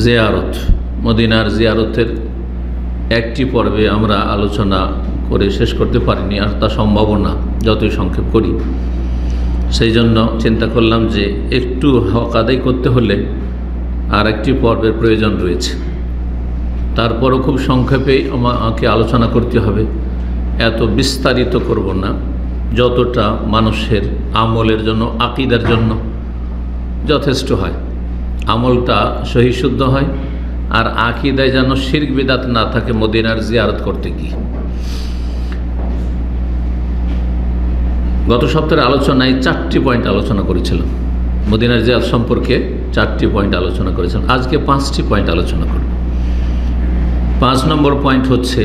জিয়ারত, মদিনার জিয়ারতের একটি পর্বে আমরা আলোচনা করে শেষ করতে পারিনি, আর তা সম্ভব না যতই সংক্ষেপ করি। সেই জন্য চিন্তা করলাম যে একটু হক আদায় করতে হলে আর একটি পর্বের প্রয়োজন রয়েছে। তারপরও খুব সংক্ষেপেই আমাকে আলোচনা করতে হবে, এত বিস্তারিত করব না, যতটা মানুষের আমলের জন্য, আকীদার জন্য যথেষ্ট হয়, আমলটা সহি শুদ্ধ হয়, আর আকীদায় যেন শিরক বিদআত না থাকে মদিনার জিয়ারত করতে গিয়ে। গত সপ্তাহের আলোচনায় 4টি পয়েন্ট আলোচনা করেছিলাম, মদিনার জিয়ারত সম্পর্কে 4টি পয়েন্ট আলোচনা করেছিলাম। আজকে 5টি পয়েন্ট আলোচনা করব। 5 নম্বর পয়েন্ট হচ্ছে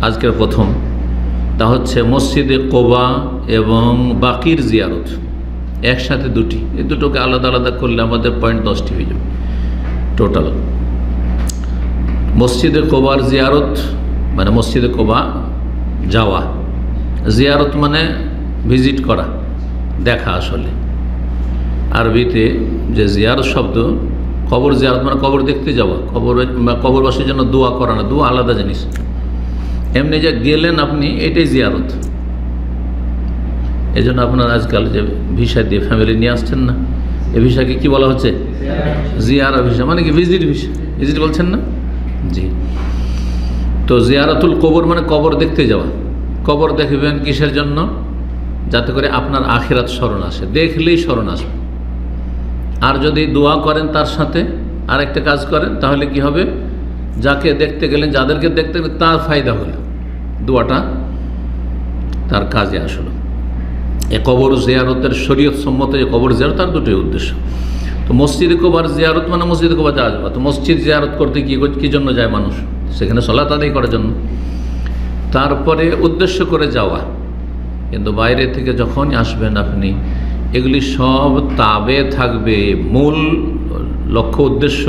আজকের প্রথম, তা হচ্ছে মসজিদে কোবা এবং বাকির জিয়ারত, একসাথে দুটি, এই দুটোকে আলাদা আলাদা করলে আমাদের পয়েন্ট 10টি হয়ে যাবে টোটাল। মসজিদে কোবার জিয়ারত মানে মসজিদে কোবা যাওয়া, জিয়ারত মানে ভিজিট করা, দেখা। আসলে আরবিতে যে জিয়ারত শব্দ, কবর জিয়ারত মানে কবর দেখতে যাওয়া, কবরবাসীর জন্য দোয়া করা না, দোয়া আলাদা জিনিস। এমনি যে গেলেন আপনি, এটাই জিয়ারত। এই জন্য আপনার আজকাল যে ভিসা দিয়ে ফ্যামিলি নিয়ে আসছেন না, এই ভিসাকে কি বলা হচ্ছে? জিয়ারা ভিসা, মানে কি ভিজিট ভিসা, ভিজিট বলছেন না? জি। তো জিয়ারাতুল কবর মানে কবর দেখতে যাওয়া। কবর দেখবেন কিসের জন্য? যাতে করে আপনার আখিরাত স্মরণ আসে, দেখলেই স্মরণ আসবে। আর যদি দোয়া করেন তার সাথে আর একটা কাজ করেন, তাহলে কি হবে? যাকে দেখতে গেলেন, যাদেরকে দেখতে গেলেন, তার ফায়দা হলো, দোয়াটা তার কাজে আসলো। এ কবর জিয়ারতের শরীয়ত সম্মত যে কবর জিয়ারত, তার দুটোই উদ্দেশ্য। তো মসজিদে কোবার জিয়ারত মানে মসজিদে কোবা যাওয়া যাবে। তো মসজিদ জিয়ারত করতে কী জন্য যায় মানুষ? সেখানে সালাত আদায় করার জন্য, তারপরে উদ্দেশ্য করে যাওয়া। কিন্তু বাইরে থেকে যখনই আসবেন আপনি, এগুলি সব তাবে থাকবে, মূল লক্ষ্য উদ্দেশ্য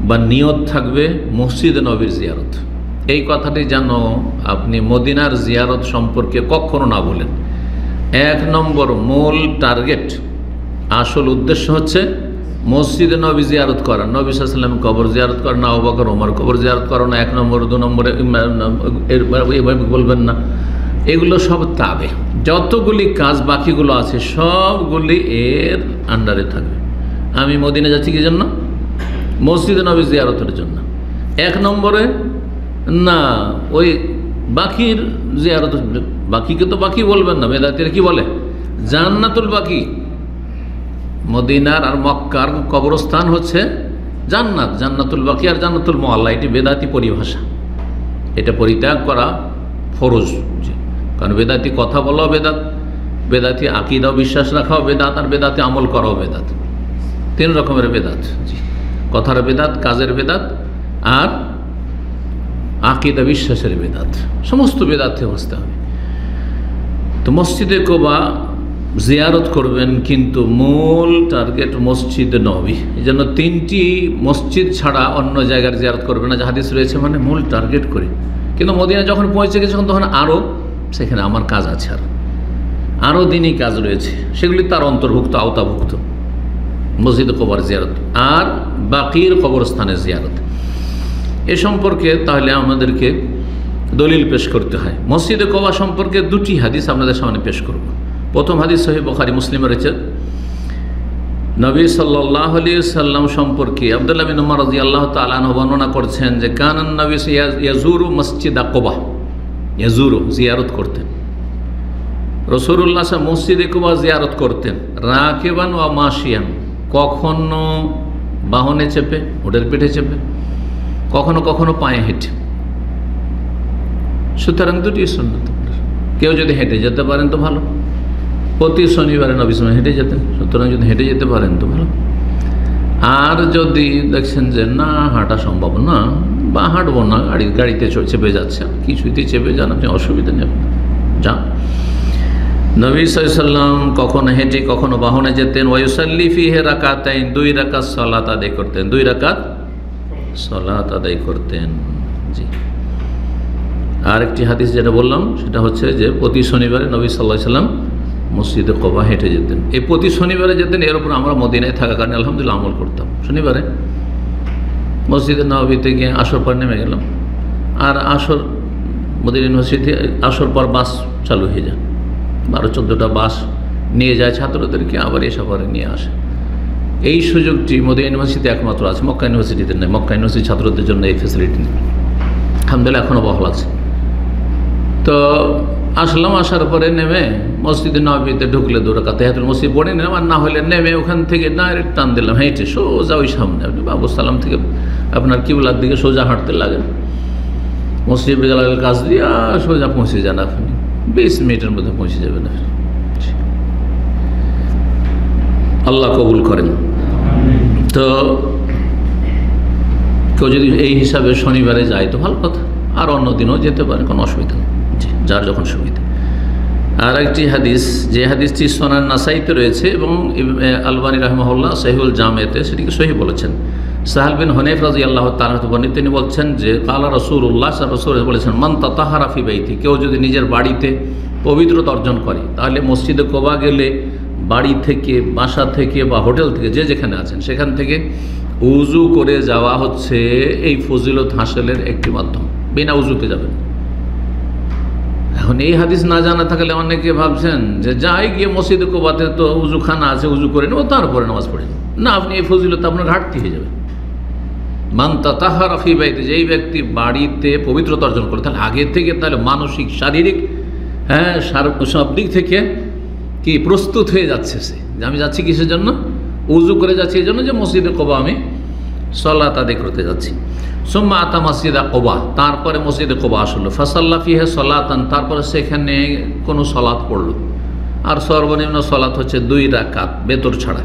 বা নিয়ত থাকবে মসজিদে নবীর জিয়ারত। এই কথাটি যেন আপনি মদিনার জিয়ারত সম্পর্কে কখনো না বলেন। 1 নম্বর মূল টার্গেট, আসল উদ্দেশ্য হচ্ছে মসজিদে নবী জিয়ারত করা, নবী সাল্লাল্লাহু আলাইহি ওয়াসাল্লাম কবর জিয়ারত করা না, আবু বকর ওমর কবর জিয়ারত করা না। 1 নম্বর, 2 নম্বরে এভাবে বলবেন না। এগুলো সব তাবে, যতগুলি কাজ বাকিগুলো আছে সবগুলি এর আন্ডারে থাকবে। আমি মদিনা যাচ্ছি কি জন্য? মসজিদে নবী জিয়ারতের জন্য। 1 নম্বরে না, ওই বাকির জিয়ারত, বাকিকে তো বাকি বলবেন না, বেদাতিরা কি বলে? জান্নাতুল বাকি। মদিনার আর মক্কার কবরস্থান হচ্ছে জান্নাত, জান্নাতুল বাকি আর জান্নাতুল মুআল্লা, এটি বেদাতি পরিভাষা। এটা পরিত্যাগ করা ফরজ, কারণ বেদাতি কথা বলাও বেদাত, বেদাতি আকীদাও বিশ্বাস রাখাও বেদাত, আর বেদাতি আমল করাও বেদাত। 3 রকমের বেদাত। জি, কথার বেদাত, কাজের বেদাত, আর আকীদা বিশ্বাসের বেদাত। সমস্ত বেদাত থেকে বাঁচতে হবে। তো মসজিদে কোবা জিয়ারত করবেন, কিন্তু মূল টার্গেট মসজিদে নবী। এই জন্য 3টি মসজিদ ছাড়া অন্য জায়গার জিয়ারত করবে না, যে হাদিস রয়েছে, মানে মূল টার্গেট করে। কিন্তু মদিনা যখন পৌঁছে গেছে, তখন আরও সেখানে আমার কাজ আছে, আরও দিনই কাজ রয়েছে, সেগুলি তার অন্তর্ভুক্ত, আওতাভুক্ত। মসজিদে কোবার জিয়ারত আর বাকির কবরস্থানের জিয়ারত, এ সম্পর্কে তাহলে আমাদেরকে দলিল পেশ করতে হয়। মসজিদে কোবা সম্পর্কে 2টি হাদিস আপনাদের সামনে পেশ করব। প্রথম হাদিস সহিহ বুখারী মুসলিমে রয়েছে। নবী সাল্লাল্লাহু আলাইহি ওয়াসাল্লাম সম্পর্কে আব্দুল্লাহ বিন উমর রাদিয়াল্লাহু তাআলা আনহু বর্ণনা করছেন যে কানান নবী ইয়াজুরু মসজিদ কোবা, ইয়াজুরু জিয়ারত করতেন রাসূলুল্লাহ সাল্লাল্লাহু মসজিদে কোবা জিয়ারত করতেন, রাকিবান ওয়া মাশিয়ান, কখনো বাহনে চেপে, ওটের পিঠে চেপে, কখনো কখনো পায়ে হেঁটে। সুতরাং 2টি সুন্নাত। কেউ যদি হেঁটে যেতে পারেন তো ভালো, প্রতি শনিবারে নবী সাল্লাল্লাহু হেঁটে যেতেন, সুতরাং যদি হেঁটে যেতে পারেন তো ভালো। আর যদি দেখছেন যে না, হাঁটা সম্ভব না বা হাঁটবো না, গাড়িতে চেপে যাচ্ছে, কিছুতেই চেপে যান, আপনি অসুবিধা নেই, যান। নবী সাল্লাল্লাহু আলাইহি ওয়াসাল্লাম কখনো হেঁটে কখনো বাহনে যেতেন। ওয়ায়ুসাল্লি ফিহি রাকাতাইন, 2 রাকাত সালাত আদায় করতেন, 2 রাকাত সালাত আদায় করতেন। জি। আরেকটি হাদিস যেটা বললাম সেটা হচ্ছে যে প্রতি শনিবারে নবী সাল্লাল্লাহু আলাইহি ওয়াসাল্লাম মসজিদে কোবা হেঁটে যেতেন। এই প্রতি শনিবারে যেতেন, এর উপর আমরা মদিনায় থাকা কারণে আলহামদুলিল্লাহ আমল করতাম। শনিবারে মসজিদে নববীতে গিয়ে আসর পর নেমে গেলাম। আর আসর মদিনা ইউনিভার্সিটি আসর পর বাস চালু হয়ে যায়, 12-14টা বাস নিয়ে যায় ছাত্রদেরকে, আবার এসে পরে নিয়ে আসে। এই সুযোগটি মদিনা ইউনিভার্সিটি একমাত্র আছে, মক্কা ইউনিভার্সিটিতে নেই। মক্কা ইউনিভার্সিটি ছাত্রদের জন্য এই ফেসিলিটি নেই, আলহামদুলিল্লাহ এখনও বহাল আছে। তো আসলাম, আসার পরে নেমে মসজিদে নববীতে ঢুকলে 2 রাকাত তাহিয়াতুল মসজিদ পড়ে নিলাম, আর না হলে নেমে ওখান থেকে ডাইরেক্ট টান দিলাম হেঁটে সোজা ওই সামনে আপনি বাবু সালাম থেকে আপনার কিবলার দিকে সোজা হাঁটতে লাগে, মসজিদ বেজালের কাজ দিয়ে সোজা পৌঁছে যান আপনি, 20 মিনিটের মধ্যে পৌঁছে যাবেন আপনি। আল্লাহ কবুল করেন। তো কেউ যদি এই হিসাবে শনিবারে যায় তো ভালো কথা, আর অন্য দিনও যেতে পারে, কোনো অসুবিধা নেই, যার যখন সুবিধা। আর একটি হাদিস, যে হাদিসটি সুনান নাসাইতে রয়েছে এবং আলবানী রাহিমাহুল্লাহ সহিহুল জামেতে সেটিকে সহিহ বলেছেন। সাহাল বিন হুনাইফ রাদিয়াল্লাহু তাআলা বর্ণিত, তিনি বলছেন যে কালা রাসূলুল্লাহ সাল্লাল্লাহু আলাইহি ওয়াসাল্লাম বলেছেন, মান তাতাহারা ফি বাইতি, কেউ যদি নিজের বাড়িতে পবিত্রতা অর্জন করে, তাহলে মসজিদে কোবা গেলে বাড়ি থেকে, বাসা থেকে বা হোটেল থেকে যে যেখানে আছেন সেখান থেকে উজু করে যাওয়া হচ্ছে এই ফজিলত হাসিলের একটি মাধ্যম, বিনা উজুতে যাবেন। এখন এই হাদিস না জানা থাকলে অনেকে ভাবছেন যে যাই গিয়ে মসজিদে কোবাতে তো উজুখানা আছে, উজু করে নেব তারপরে নামাজ পড়ে নেব। না, আপনি এই ফজিলত আপনার ঘাটতি হয়ে যাবে। মান তাতাহারা ফি বাইতি, যেই ব্যক্তি বাড়িতে পবিত্রতা অর্জন করে, তাহলে আগে থেকে তাহলে মানসিক, শারীরিক, সব দিক থেকে কি প্রস্তুত হয়ে যাচ্ছে সে, যে আমি যাচ্ছি কিসের জন্য, উজু করে যাচ্ছি এই জন্য যে মসজিদে কোবা আমি সালাত আদায় করতে যাচ্ছি। সুম্মা আতা মসজিদা কোবা, তারপরে মসজিদে কোবা আসলো, ফাসাল্লা ফিহা সলাতান, তারপরে সেখানে কোনো সলাত পড়লো। আর সর্বনিম্ন সলাত হচ্ছে 2 রাকাত বেতর ছাড়া,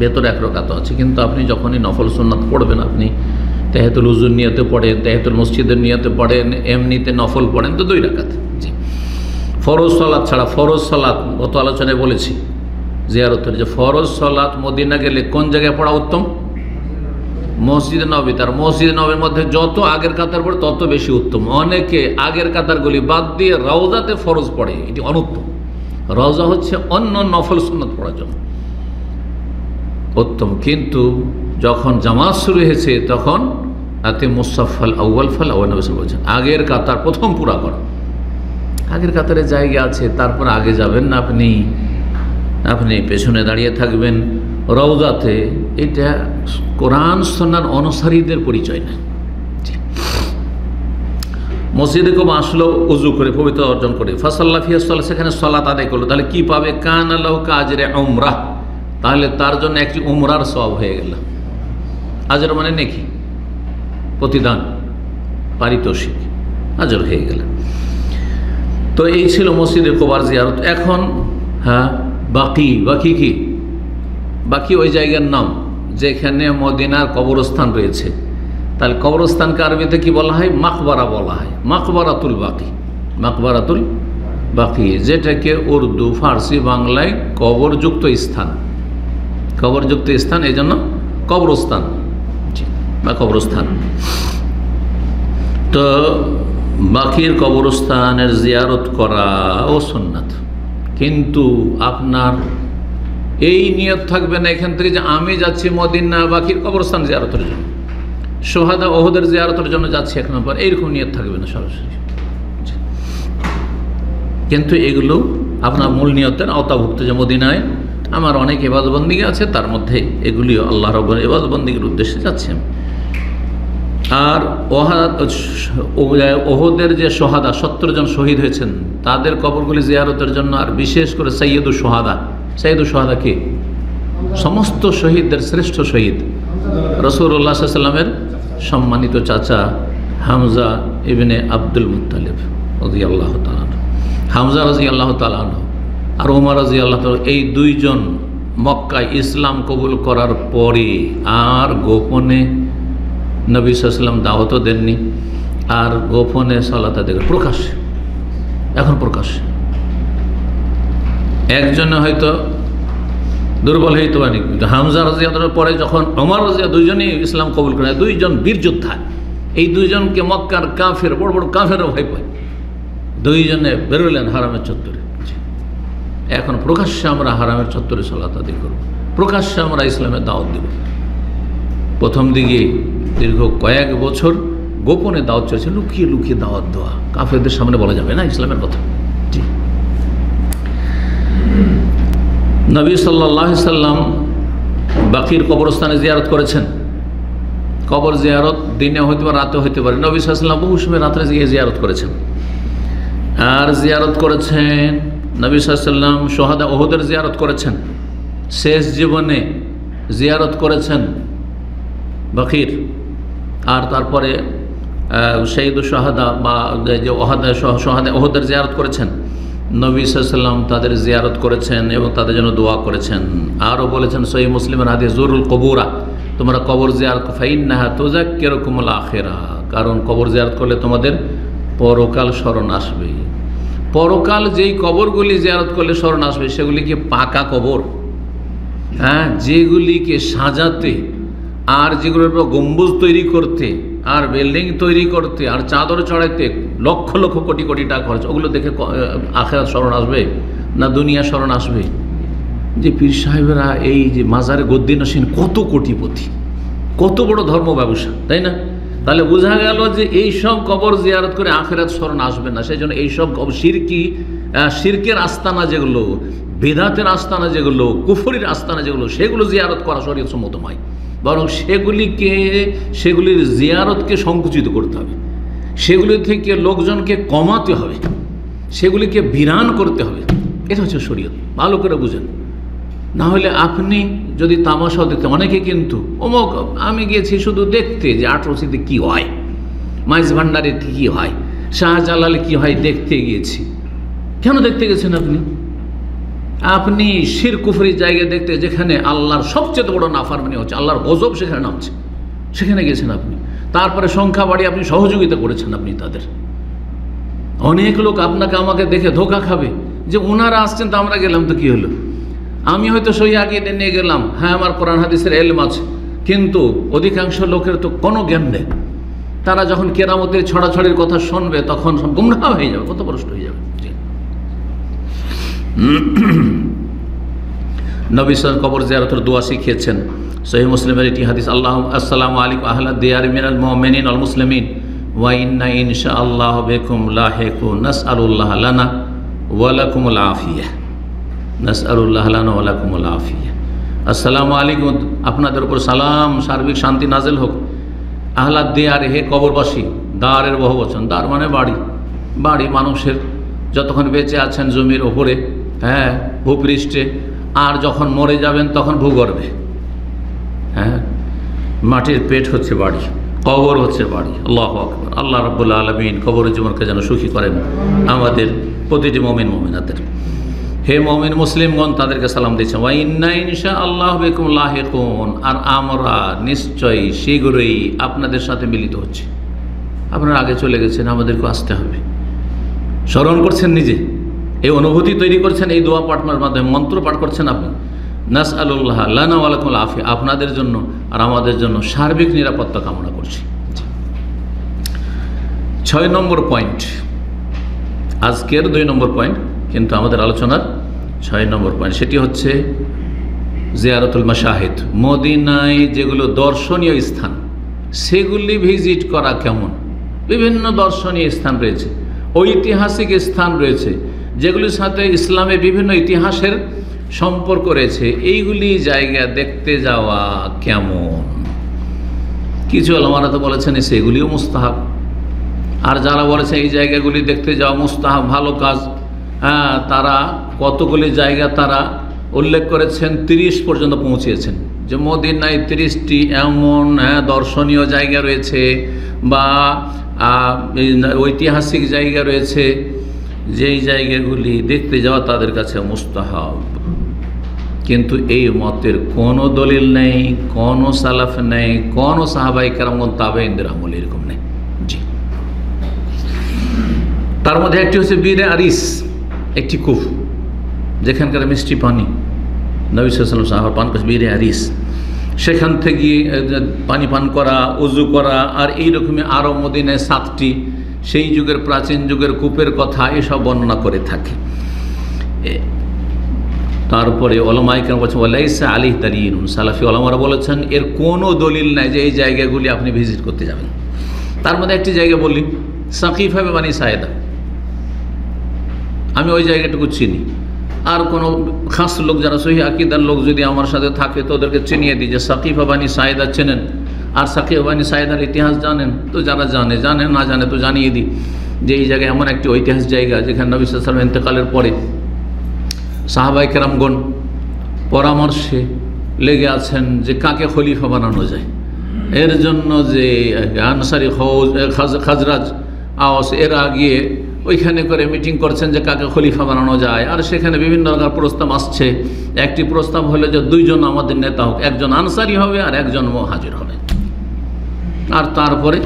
বেতর 1 রাকাত আছে। কিন্তু আপনি যখনই নফল সুন্নাত পড়বেন, আপনি তাহিয়াতুল উজুর নিয়তে পড়েন, তাহিয়াতুল মসজিদের নিয়তে পড়েন, এমনিতে নফল পড়েন, তো 2 রাকাত। জি, ফরজ সলাত ছাড়া, ফরজ সলাত গত আলোচনায় বলেছি জিয়ারতের, যে ফরজ সলাত মদিনা গেলে কোন জায়গায় পড়া উত্তম, মসজিদে নববী। তার মসজিদে নববীর মধ্যে যত আগের কাতার পড়ে তত বেশি উত্তম। অনেকে আগের কাতারগুলি বাদ দিয়ে রওজাতে ফরজ পড়ে, এটি অনুত্তম। রওজা হচ্ছে অন্য নফল সুন্নাত পড়ার জন্য উত্তম, কিন্তু যখন জামাত শুরু হয়েছে তখন আতে মুসাফাল আউয়াল ফাল আউয়াল নবী বলছেন আগের কাতার প্রথম পুরা কর। আগের কাতারে জায়গা আছে, তারপর আগে যাবেন না, আপনি পেছনে দাঁড়িয়ে থাকবেন রওজাতে। এটা কোরআন সুন্নাহর অনুসারীদের পরিচয় না। মসজিদে কোবা আসলো উজু করে, পবিত্র অর্জন করে, ফাসাল্লা ফিহা সালাত, সেখানে সালাত আদায় করলো, তাহলে কি পাবে, কানা লাহু কাজরে উমরাহ, তাহলে তার জন্য একটি উমরার সওয়াব হয়ে গেল। আজর মানে নেকি, প্রতিদান, পারিতোষিক, আজর হয়ে গেল। তো এই ছিল মসজিদে কোবার জিয়ারত। এখন বাকি কি, বাকি ওই জায়গার নাম যেখানে মদিনার কবরস্থান রয়েছে। তাহলে কবরস্থানকে আরবিতে কি বলা হয়, মাকবারা বলা হয়, মাকবারাতুল বাকি, মাকবারাতুল বাকি, যেটাকে উর্দু, ফার্সি, বাংলায় কবরযুক্ত স্থান, কবরযুক্ত স্থান, এই জন্য কবরস্থান বা কবরস্থান। তো বাকির কবরস্থানের জিয়ারত করা ও সুন্নাত, কিন্তু আপনার এই নিয়ত থাকবে না এখান থেকে যে আমি যাচ্ছি মদিনা বাকির কবরস্থান জিয়ারতের জন্য, সোহাদা ওহদের জিয়ারতের জন্য যাচ্ছি 1 নম্বর, এইরকম নিয়ত থাকবে না সরাসরি। কিন্তু এগুলো আপনার মূল নিয়তের আওতাভুক্ত, যে মদিনায় আমার অনেক ইবাদতবন্দি আছে, তার মধ্যে এগুলিও আল্লাহ রাব্বুল ইবাদতবন্দির উদ্দেশ্যে যাচ্ছি। আর ওহদের যে সোহাদা 70 জন শহীদ হয়েছেন, তাদের কবরগুলি জিয়ারতের জন্য, আর বিশেষ করে সৈয়দুল সোহাদা, সৈয়দুল সোহাদা কি, সমস্ত শহীদদের শ্রেষ্ঠ শহীদ রাসূলুল্লাহ সাল্লাল্লাহু আলাইহি ওয়াসাল্লামের সম্মানিত চাচা হামজা ইবনে আব্দুল মুত্তালিব রাদিয়াল্লাহু তাআলা, হামজা রাদিয়াল্লাহু তাআলা আর ওমর রাদিয়াল্লাহু তাআলা, এই 2 জন মক্কায় ইসলাম কবুল করার পরে আর গোপনে নবী সাল্লাল্লাহু আলাইহি ওয়াসাল্লাম দাওয়াতও দেননি, আর গোপনে সালাত আদায় করেন, প্রকাশ্যে, এখন প্রকাশ্যে। একজনে হয়তো দুর্বল হইতে পারেনি, কিন্তু হামজা রাদিয়াল্লাহু পরে যখন ওমর রাদিয়াল্লাহু, 2 জনই ইসলাম কবুল করেন, 2 জন বীর যোদ্ধা, এই 2 জনকে মক্কার কাফের, বড় বড় কাফেরও ভয় পায়, 2 জনে বেরোলেন হারামের চত্বরে। এখন প্রকাশ্যে আমরা হারামের চত্বরে সালাত আদায় করব, প্রকাশ্যে আমরা ইসলামের দাওয়াত দেব। প্রথম দিকে দীর্ঘ কয়েক বছর গোপনে দাওয়াত চলছে, লুকিয়ে লুকিয়ে দাওয়াত দেওয়া। কাফেরদের সামনে বলা যাবে না ইসলামের কথা। জি, নবী সাল্লাল্লাহু আলাইহি সাল্লাম বাকির কবরস্থানে জিয়ারত করেছেন। কবর জিয়ারত দিনে হইতে পারে, রাতে হইতে পারে। নবী সাল্লাল্লাহু আলাইহি সাল্লাম বহু সময় রাত্রে গিয়ে জিয়ারত করেছেন। আর জিয়ারত করেছেন নবী সাল্লাল্লাহু আলাইহি সাল্লাম শহাদা উহুদের জিয়ারত করেছেন। শেষ জীবনে জিয়ারত করেছেন বাকির। আর তারপরে শহীদ শাহাদা বা যে শহাদা উহুদের জিয়ারত করেছেন। নবী সাল্লাল্লাহু আলাইহি সাল্লাম তাদের জিয়ারত করেছেন এবং তাদের জন্য দোয়া করেছেন। আরও বলেছেন সহিহ মুসলিমের হাদিস, জুরুল কবুরা, তোমরা কবর জিয়ারত ফাইন্নাহা তুযাক্কিরুকুমুল আখিরা, কারণ কবর জিয়ারত করলে তোমাদের পরকাল স্মরণ আসবে। পরকাল যেই কবরগুলি জিয়ারত করলে স্মরণ আসবে সেগুলি কি পাকা কবর? হ্যাঁ, যেগুলিকে সাজাতে আর যেগুলোর উপর গম্বুজ তৈরি করতে আর বিল্ডিং তৈরি করতে আর চাদর চড়াইতে লক্ষ লক্ষ কোটি কোটি টাকা খরচ, ওগুলো দেখে আখিরাত স্মরণ আসবে না দুনিয়া স্মরণ আসবে? যে পীর সাহেবেরা এই যে মাজারে গদ্দি নসীন কত কোটিপতি, কত বড় ধর্ম ব্যবসা, তাই না? তাহলে বোঝা গেল যে এই সব কবর জিয়ারত করে আখিরাত স্মরণ আসবে না। সেই জন্য এইসব শিরকের আস্তানা যেগুলো, বেদাতের আস্তানা যেগুলো, কুফরির আস্তানা যেগুলো, সেগুলো জিয়ারত করা শরীয়ত সম্মত নয়। বরং সেগুলির জিয়ারতকে সংকুচিত করতে হবে, সেগুলি থেকে লোকজনকে কমাতে হবে, সেগুলিকে বিরান করতে হবে। এটা হচ্ছে শরীয়ত, ভালো করে বুঝেন। না হলে আপনি যদি তামাশাও দেখতে, অনেকে কিন্তু অমুক আমি গিয়েছি শুধু দেখতে যে আটরসিতে কী হয়, মাইজ ভান্ডারে কী হয়, শাহজালালে কী হয় দেখতে গিয়েছি। কেন দেখতে গেছেন আপনি? আপনি শির কুফরির জায়গায় দেখতে, যেখানে আল্লাহর সবচেয়ে বড় নাফরমানি হচ্ছে, আল্লাহর গজব সেখানে নামছে, সেখানে গেছেন আপনি। তারপরে সংখ্যা বাড়িয়ে আপনি সহযোগিতা করেছেন আপনি তাদের। অনেক লোক আপনাকে আমাকে দেখে ধোঁকা খাবে যে ওনারা আসছেন তো আমরা গেলাম তো কী হলো, আমি হয়তো সহি আকিদা নিয়ে গেলাম, হ্যাঁ আমার কোরআন হাদিসের ইলম আছে, কিন্তু অধিকাংশ লোকের তো কোনো জ্ঞান নেই। তারা যখন কেরামতের ছড়াছড়ির কথা শুনবে তখন সব গুমরাহ হয়ে যাবে, কত প্রশ্ন হয়ে যাবে। নবী সাল্লাল্লাহু কবর জিয়ারতের দোয়া শিখিয়েছেন। সহিহ মুসলিমের এটি হাদিস, আসসালামু আলাইকুম আহলা দিয়ারি মিনাল মুমিনিন ওয়াল মুসলিমিন ওয়া ইন্না ইনশাআল্লাহু বিকুম লাহিকুন নাসআলুল্লাহ লানা ওয়া লাকুমুল আফিয়া, নাসআলুল্লাহ লানা ওয়া লাকুমুল আফিয়া। আসসালামু আলাইকুম, আপনাদের উপর সালাম, সার্বিক শান্তি নাজিল হোক। আহলা দিয়ারে, হে কবরবাসী, দারের বহুবচন, দার মানে বাড়ি, বাড়ি মানুষের যতক্ষণ বেঁচে আছেন জমির ওপরে, হ্যাঁ ভূপৃষ্ঠে, আর যখন মরে যাবেন তখন ভূগর্ভে। হ্যাঁ, মাটির পেট হচ্ছে বাড়ি, কবর হচ্ছে বাড়ি। আল্লাহু আকবার। আল্লাহ রাব্বুল আলামিন কবরের জীবনকে যেন সুখী করেন আমাদের প্রতিটি মুমিন মুমিনাতের। হে মুমিন মুসলিমগণ, তাদেরকে সালাম দিয়েছেন। ওয়া ইন্না ইনশাআল্লাহু বিকুম লাহিকুন, আর আমরা নিশ্চয়ই শীঘ্রই আপনাদের সাথে মিলিত হচ্ছি। আপনারা আগে চলে গেছেন, আমাদেরকে আসতে হবে। স্মরণ করছেন নিজে, এই অনুভূতি তৈরি করছেন এই দোয়া পাঠের মাধ্যমে, মন্ত্র পাঠ করছেন আপনি। নাসআলুল্লাহ লানা ওয়া লাকুমুল আফিয়া, আপনাদের জন্য আর আমাদের জন্য সার্বিক নিরাপত্তা কামনা করছি। 6 নম্বর পয়েন্ট, আজকের 2 নম্বর পয়েন্ট, কিন্তু আমাদের আলোচনার 6 নম্বর পয়েন্ট, সেটি হচ্ছে জিয়ারতুল মাশাহিদ। মদিনায় যেগুলো দর্শনীয় স্থান সেগুলি ভিজিট করা কেমন? বিভিন্ন দর্শনীয় স্থান রয়েছে, ঐতিহাসিক স্থান রয়েছে, যেগুলির সাথে ইসলামে বিভিন্ন ইতিহাসের সম্পর্ক রয়েছে। এইগুলি জায়গা দেখতে যাওয়া কেমন? কিছু আলেমারা তো বলেছেন সেগুলিও মুস্তাহাব, আর যারা বলেছে এই জায়গাগুলি দেখতে যাওয়া মুস্তাহাব, ভালো কাজ, হ্যাঁ, তারা কতগুলি জায়গা তারা উল্লেখ করেছেন, 30 পর্যন্ত পৌঁছিয়েছেন। যে মদিনায় 30টি এমন দর্শনীয় জায়গা রয়েছে বা ঐতিহাসিক জায়গা রয়েছে, যেই জায়গাগুলি দেখতে যাওয়া তাদের কাছে মুস্তাহাব। কিন্তু এই মতের কোনো দলিল নেই, কোনো সালাফ নেই, কোনো সাহাবায়ে কেরামগণ তাবেঈনদের আমল এরকম নেই। জি, তার মধ্যে একটি হচ্ছে বীরে আরিস, একটি কূপ যেখানকার মিষ্টি পানি নবী সাল্লাল্লাহু আলাইহি ওয়াসাল্লাম সাহাবা পান করেছে, বীরে আরিস। সেখান থেকে পানি পান করা, ওযু করা, আর এইরকমই আরও মদিনায় 7টি সেই যুগের প্রাচীন যুগের কূপের কথা এসব বর্ণনা করে থাকে। তো তারপরে ওলামায়ে কেরাম বলছেন ওয়ালাইসা আলাইহি দালিলুন, সালাফি ওলামারা বলেছেন এর কোনো দলিল নাই যে এই জায়গাগুলি আপনি ভিজিট করতে যাবেন। তার মধ্যে একটি জায়গা বললি, সাকিফা বানি সায়েদা, আমি ওই জায়গাটুকু চিনি। আর কোনো খাস লোক যারা সহি আকীদার লোক যদি আমার সাথে থাকে তো ওদেরকে চিনিয়ে দিই যে সাকিফা বানি সায়েদা চেনেন, আর সাকিফা বানি সায়েদার ইতিহাস জানেন, তো যারা জানে, না জানে তো জানিয়ে দিই যে এই জায়গায় এমন একটি ঐতিহাসিক জায়গা যেখানে নবী সাল্লাল্লাহু আলাইহি ওয়াসাল্লাম ইন্তেকালের পরে সাহাবায়ে কেরামগণ পরামর্শে লেগে আছেন যে কাকে খলিফা বানানো যায়। এর জন্য যে আনসারি খাজরাজ আওয়াস এরা গিয়ে ওইখানে করে মিটিং করছেন যে কাকে খলিফা বানানো যায়। আর সেখানে বিভিন্ন রকম প্রস্তাব আসছে। একটি প্রস্তাব হলো যে দুইজন আমাদের নেতা হোক, একজন আনসারি হবে আর একজন মুহাজির হবে। আর তারপরে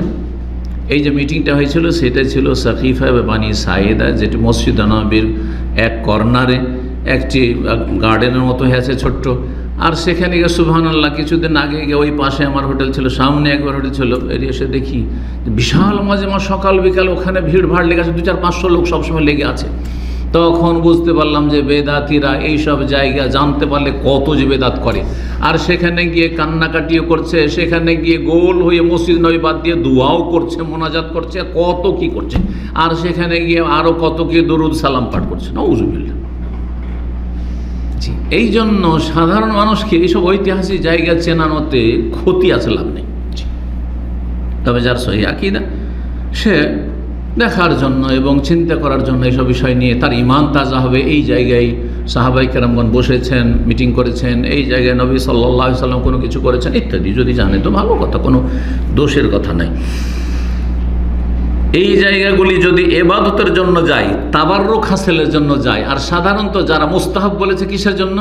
এই যে মিটিংটা হয়েছিল সেটা ছিল সাকিফা বানি সায়েদা, যেটি মসজিদ নববীর এক কর্নারে একটি গার্ডেনের মতো হয়েছে ছোট্ট। আর সেখানে গিয়ে সুবহানাল্লাহ কিছুদিন আগে গিয়ে ওই পাশে আমার হোটেল ছিল, সামনে একবার হোটেল ছিল, বেরিয়ে এসে দেখি বিশাল মাজমা, সকাল বিকাল ওখানে ভিড় ভাড় লেগে আছে, 200-500 লোক সবসময় লেগে আছে। তখন বুঝতে পারলাম যে বেদাতিরা এইসব জায়গা জানতে পারলে কত যে বেদাত করে। আর সেখানে গিয়ে কান্নাকাটিও করছে, সেখানে গিয়ে গোল হয়ে মসজিদ নবী বাদ দিয়ে দোয়াও করছে, মোনাজাত করছে, কত কি করছে। আর সেখানে গিয়ে আরও কত কি দরুদ সালাম পাঠ করছে, নাউযুবিল্লাহ। এই জন্য সাধারণ মানুষকে এইসব ঐতিহাসিক জায়গা চেনানোতে ক্ষতি আছে, লাভ নেই। তবে যার সহি আকীদা সে দেখার জন্য এবং চিন্তা করার জন্য এইসব বিষয় নিয়ে তার ঈমান তাজা হবে। এই জায়গায় সাহাবায়ে কেরামগণ বসেছেন, মিটিং করেছেন, এই জায়গায় নবী সাল্লাল্লাহু আলাইহি ওয়াসাল্লাম কোনো কিছু করেছেন ইত্যাদি যদি জানে তো ভালো কথা, কোনো দোষের কথা নাই। এই জায়গাগুলি যদি ইবাদতের জন্য যায়, তাবাররুক হাসিলের জন্য যায়, আর সাধারণত যারা মুস্তাহাব বলেছে কিসের জন্য,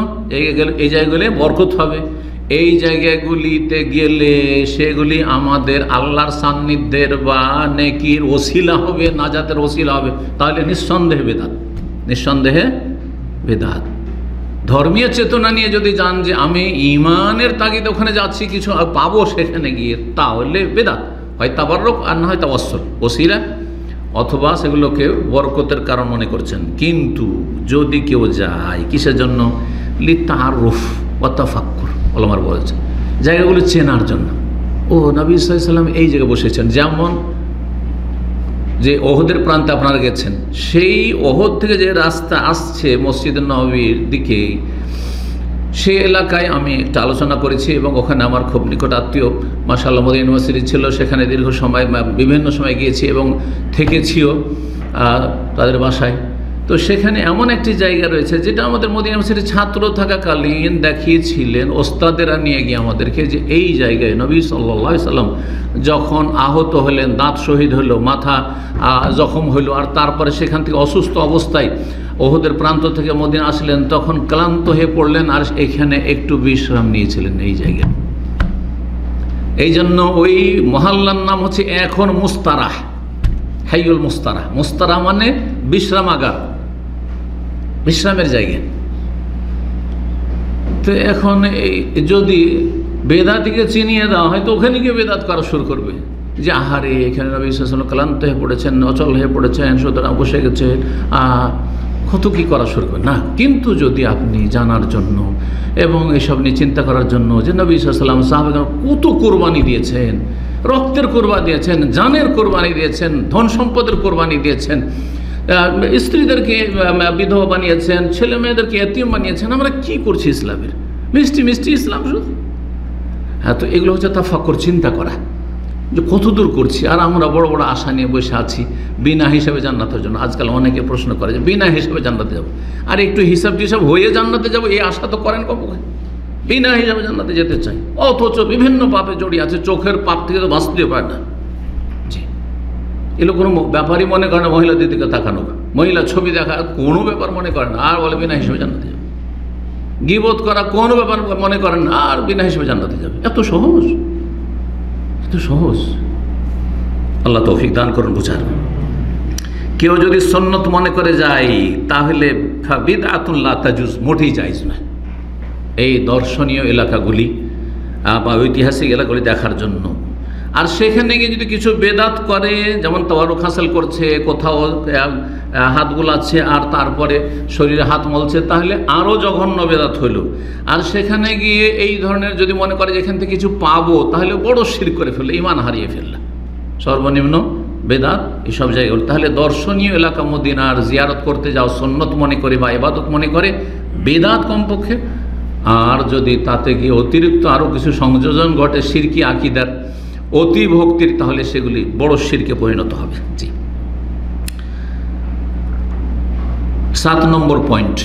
এই জায়গাগুলি বরকত হবে, এই জায়গাগুলিতে গেলে সেগুলি আমাদের আল্লাহর সান্নিধ্যের বা নেকির ওসিলা হবে, নাজাতের ওসিলা হবে, তাহলে নিঃসন্দেহে বেদাত, নিঃসন্দেহে বেদাত। ধর্মীয় চেতনা নিয়ে যদি যান যে আমি ঈমানের তাগিদে ওখানে যাচ্ছি, কিছু পাবো সেখানে গিয়ে, তাহলে বেদাত, হয় তাবাররুক আর না হয় তাওয়াসসুল, ওসিলা, অথবা সেগুলোকে বরকতের কারণ মনে করছেন। কিন্তু যদি কেউ যায় কিসের জন্য, লিতাআরুফ ওয়া তাফাক্কুর, ওলামারা বলেছেন জায়গাগুলো চেনার জন্য। ও নবী সাল্লাল্লাহু আলাইহি ওয়াসাল্লাম এই জায়গায় বসেছেন, যেমন যে ওহদের প্রান্তে আপনারা গেছেন, সেই ওহদ থেকে যে রাস্তা আসছে মসজিদ নববীর দিকে, সেই এলাকায় আমি একটা আলোচনা করেছি এবং ওখানে আমার খুব নিকট আত্মীয় মাশাআল্লাহ মদিনা ইউনিভার্সিটি ছিল, সেখানে দীর্ঘ সময় বিভিন্ন সময় গিয়েছি এবং থেকেছিও তাদের বাসায়। তো সেখানে এমন একটি জায়গা রয়েছে যেটা আমাদের মদিনা ইউনিভার্সিটির ছাত্র থাকাকালীন দেখিয়েছিলেন ওস্তাদেরা নিয়ে গিয়ে আমাদেরকে, যে এই জায়গায় নবী সাল্লাল্লাহু আলাইহি ওয়াসাল্লাম যখন আহত হলেন, দাঁত শহীদ হলো, মাথা জখম হলো, আর তারপরে সেখান থেকে অসুস্থ অবস্থায় ওহদের প্রান্ত থেকে মদিনা আসলেন, তখন ক্লান্ত হয়ে পড়লেন আর এখানে একটু বিশ্রাম নিয়েছিলেন এই জায়গায়। এই জন্য ওই মহল্লার নাম হচ্ছে এখন মুস্তারাহ, হাইউল মুস্তারাহ। মুস্তারাহ মানে বিশ্রামাগার, বিশ্রামের জায়গা। তো এখন যদি বেদাতিকে চিনিয়ে দেওয়া হয় তো ওখানে গিয়ে বেদাত করা শুরু করবে, যে আহারে এখানে নবী সাল্লাল্লাহু আলাইহি ওয়াসাল্লাম ক্লান্ত হয়ে পড়েছেন, অচল হয়ে পড়েছেন, সুতরাং বসে গেছে, কত কী করা শুরু করবে না। কিন্তু যদি আপনি জানার জন্য এবং এসব নিয়ে চিন্তা করার জন্য যে নবী সাল্লাল্লাহু আলাইহি ওয়াসাল্লাম সাহাবাগণ কত কোরবানি দিয়েছেন, রক্তের কোরবানি দিয়েছেন, জানের কোরবানি দিয়েছেন, ধন সম্পদের কোরবানি দিয়েছেন, স্ত্রীদেরকে বিধবা বানিয়েছেন, ছেলে মেয়েদেরকে এতিম বানিয়েছেন, আমরা কি করছি ইসলামের? মিষ্টি মিষ্টি ইসলাম শুধু। হ্যাঁ, তো এগুলো হচ্ছে তাফাক্কুর, চিন্তা করা যে কত দূর করছি। আর আমরা বড় বড় আশা নিয়ে বসে আছি বিনা হিসাবে জান্নাতের জন্য। আজকাল অনেকে প্রশ্ন করে যে বিনা হিসাবে জান্নাতে যাব, আর একটু হিসাব টিসাব হয়ে জান্নাতে যাব, এই আশা তো করেন কখন? বিনা হিসাবে জান্নাতে যেতে চাই, অথচ বিভিন্ন পাপে জড়িয়ে আছে, চোখের পাপ থেকে তো বাঁচতে পারে না। জি, এগুলো কোনো ব্যাপারই মনে করে না। মহিলাদের দিকে তাকানো, মহিলা ছবি দেখা কোনো ব্যাপার মনে করে না, আর বলে বিনা হিসাবে জান্নাতে যাবে। গীবত করা কোনো ব্যাপার মনে করেন না, আর বিনা হিসাবে জান্নাতে যাবে। এত সহজ, এত সহজ। আল্লাহ তৌফিক দান করুন বুঝার। কেউ যদি সুন্নত মনে করে যায় তাহলে বিদআতুন লা তাজুজ, মোটেই জায়েজ না। এই দর্শনীয় এলাকাগুলি বা ঐতিহাসিক এলাকাগুলি দেখার জন্য আর সেখানে গিয়ে যদি কিছু বেদাত করে, যেমন তাওয়ারুক হাসিল করছে, কোথাও হাত বুলাচ্ছে আর তারপরে শরীরে হাত মলছে, তাহলে আরও জঘন্য বেদাত হইল। আর সেখানে গিয়ে এই ধরনের যদি মনে করে যে এখান থেকে কিছু পাবো, তাহলে বড় শিরক করে ফেললো, ঈমান হারিয়ে ফেললো, সর্বনিম্ন বেদাত এসব জায়গায়। তাহলে দর্শনীয় এলাকা মদিনার জিয়ারত করতে যাও সুন্নত মনে করে বা ইবাদত মনে করে, বেদাত কমপক্ষে। আর যদি তাতে গিয়ে অতিরিক্ত আরও কিছু সংযোজন ঘটে শিরকি আকীদার, অতি ভক্তির, তাহলে সেগুলি বড় শিরকে পরিণত হবে। জি, 7 নম্বর পয়েন্ট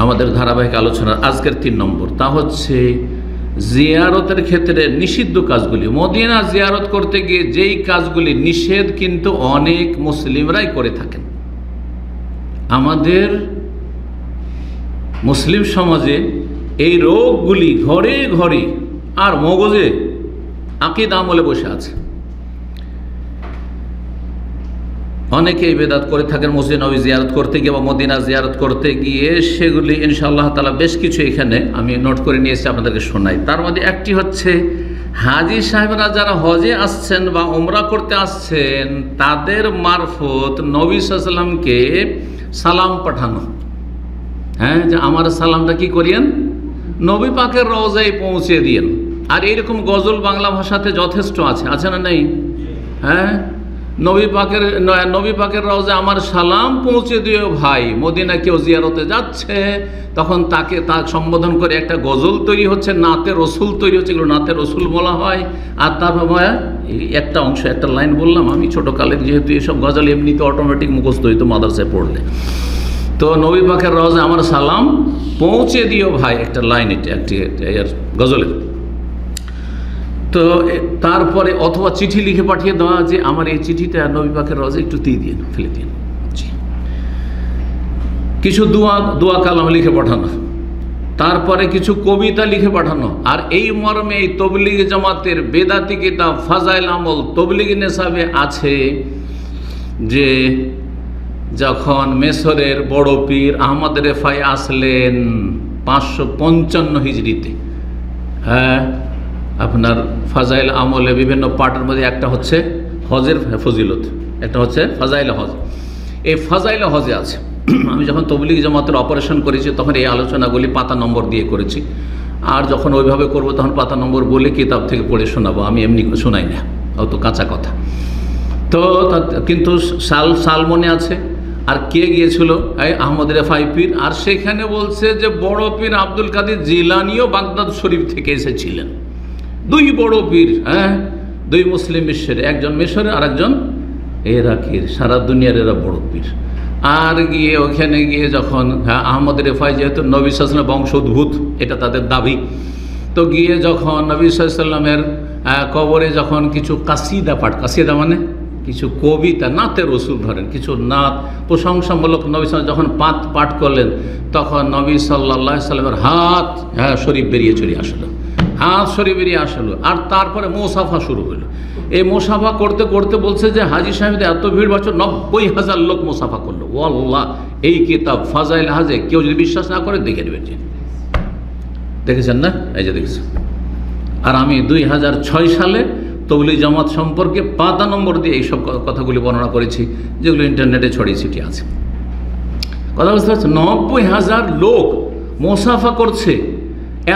আমাদের ধারাবাহিক আলোচনার আজকের 3 নম্বর, তা হচ্ছে জিয়ারতের ক্ষেত্রে নিষিদ্ধ কাজগুলি। মদিনা জিয়ারত করতে গিয়ে যেই কাজগুলি নিষেধ, কিন্তু অনেক মুসলিমরাই করে থাকেন। আমাদের মুসলিম সমাজে এই রোগগুলি ঘরে ঘরে আর মগজে আকীদা আমলে বসে আছে। অনেকেই বেদাত করে থাকেন মসজিদ নবী জিয়ারত করতে গিয়ে বা মদিনা জিয়ারত করতে গিয়ে। সেগুলি ইনশাআল্লাহ তাআলা বেশ কিছু এখানে আমি নোট করে নিয়েছি, আপনাদেরকে শোনাই। তার মধ্যে একটি হচ্ছে হাজী সাহেবরা যারা হজে আসছেন বা উমরা করতে আসছেন, তাদের মারফত নবী সাল্লাল্লাহু আলাইহি ওয়াসাল্লামকে সালাম পাঠানো। হ্যাঁ, যে আমার সালামটা কি করিয়েন, নবী পাকের রওজায় পৌঁছে দিয়েন। আর এইরকম গজল বাংলা ভাষাতে যথেষ্ট আছে না নেই? হ্যাঁ, নবী পাকের রওজে আমার সালাম পৌঁছে দিও ভাই। মদিনা কেউ জিয়ারতে যাচ্ছে, তখন তাকে সম্বোধন করে একটা গজল তৈরি হচ্ছে, নাতে রসুল তৈরি হচ্ছে, এগুলো নাতে রসুল বলা হয়। আর তারপর একটা অংশ, একটা লাইন বললাম আমি ছোটোকালে, যেহেতু এসব গজল এমনিতে অটোমেটিক মুখস্থ হইতো মাদ্রাসায় পড়লে। তো নবী পাকের রওজে আমার সালাম পৌঁছে দিও ভাই, একটা লাইন, এটা একটি গজলের। তো তারপরে অথবা চিঠি লিখে পাঠিয়ে দেওয়া, যে আমার এই চিঠিটা নবী পাকের রওজা একটু দিয়ে দিন, ফেলে দিন। কিছু দোয়া কালাম লিখে পাঠানো, তারপরে কিছু কবিতা লিখে পাঠানো। আর এই মর্মে এই তবলিগ জামাতের বেদাতি কিতাব ফাজাইল আমল তবলিগ নেশাবে আছে, যে যখন মিশরের বড় পীর আহমদ রেফাই আসলেন 555 হিজরিতে, হ্যাঁ, আপনার ফাজাইল আমলে বিভিন্ন পার্টের মধ্যে একটা হচ্ছে হজের ফজিলত, একটা হচ্ছে ফাজাইল হজ। এই ফাজাইল হজে আছে। আমি যখন তবলিগ জামাতের অপারেশন করেছি তখন এই আলোচনাগুলি পাতা নম্বর দিয়ে করেছি। আর যখন ওইভাবে করবো তখন পাতা নম্বর বলে কিতাব থেকে পড়ে শোনাবো, আমি এমনি শোনাই না, অত কাঁচা কথা। তো কিন্তু সাল মনে আছে। আর কে গিয়েছিল? আহমদ রেফাই পীর। আর সেখানে বলছে যে বড় পীর আব্দুল কাদের জিলানিও বাগদাদ শরীফ থেকে এসেছিলেন। 2 বড় পীর, হ্যাঁ, 2 মুসলিম বিশ্বের, একজন মিশরের আর একজন ইরাকের, সারা দুনিয়ার এরা বড় পীর। আর গিয়ে ওখানে গিয়ে যখন, হ্যাঁ, আহমদ রেফাই যেহেতু নবী সাল্লাল্লাহু আলাইহি ওয়াসাল্লামের বংশোদ্ভূত, এটা তাদের দাবি। তো গিয়ে যখন নবী সাল্লাল্লাহু আলাইহি ওয়াসাল্লামের কবরে যখন কিছু কাসিদা মানে কিছু কবিতা, নাতে রসুল ধরেন, কিছু নাত প্রশংসামূলক নবী সাল্লাল্লাহু যখন পাঠ করলেন, তখন নবী সাল্লাল্লাহু আলাইহি ওয়াসাল্লামের হাত, হ্যাঁ, শরীফ বেরিয়ে চলে আসলো, হাত শরীফ বেরিয়ে আসলো। আর তারপরে মোসাফা শুরু হলো। এই মোসাফা করতে করতে বলছে যে হাজী সাহেবদের এত ভিড়, বছর 90,000 লোক মোসাফা করলো। ও আল্লাহ, এই কিতাব ফাজাইল হাজে কেউ যদি বিশ্বাস না করে দেখে নেবেন। দেখেছেন না? এই যে দেখেছেন। আর আমি 2006 সালে তবলিগ জামাত সম্পর্কে পাতা নম্বর দিয়ে এইসব কথাগুলি বর্ণনা করেছি, যেগুলো ইন্টারনেটে ছড়িয়ে ছিটিয়ে আছে। কথা বুঝতে পারছেন? 90,000 লোক মোসাফা করছে,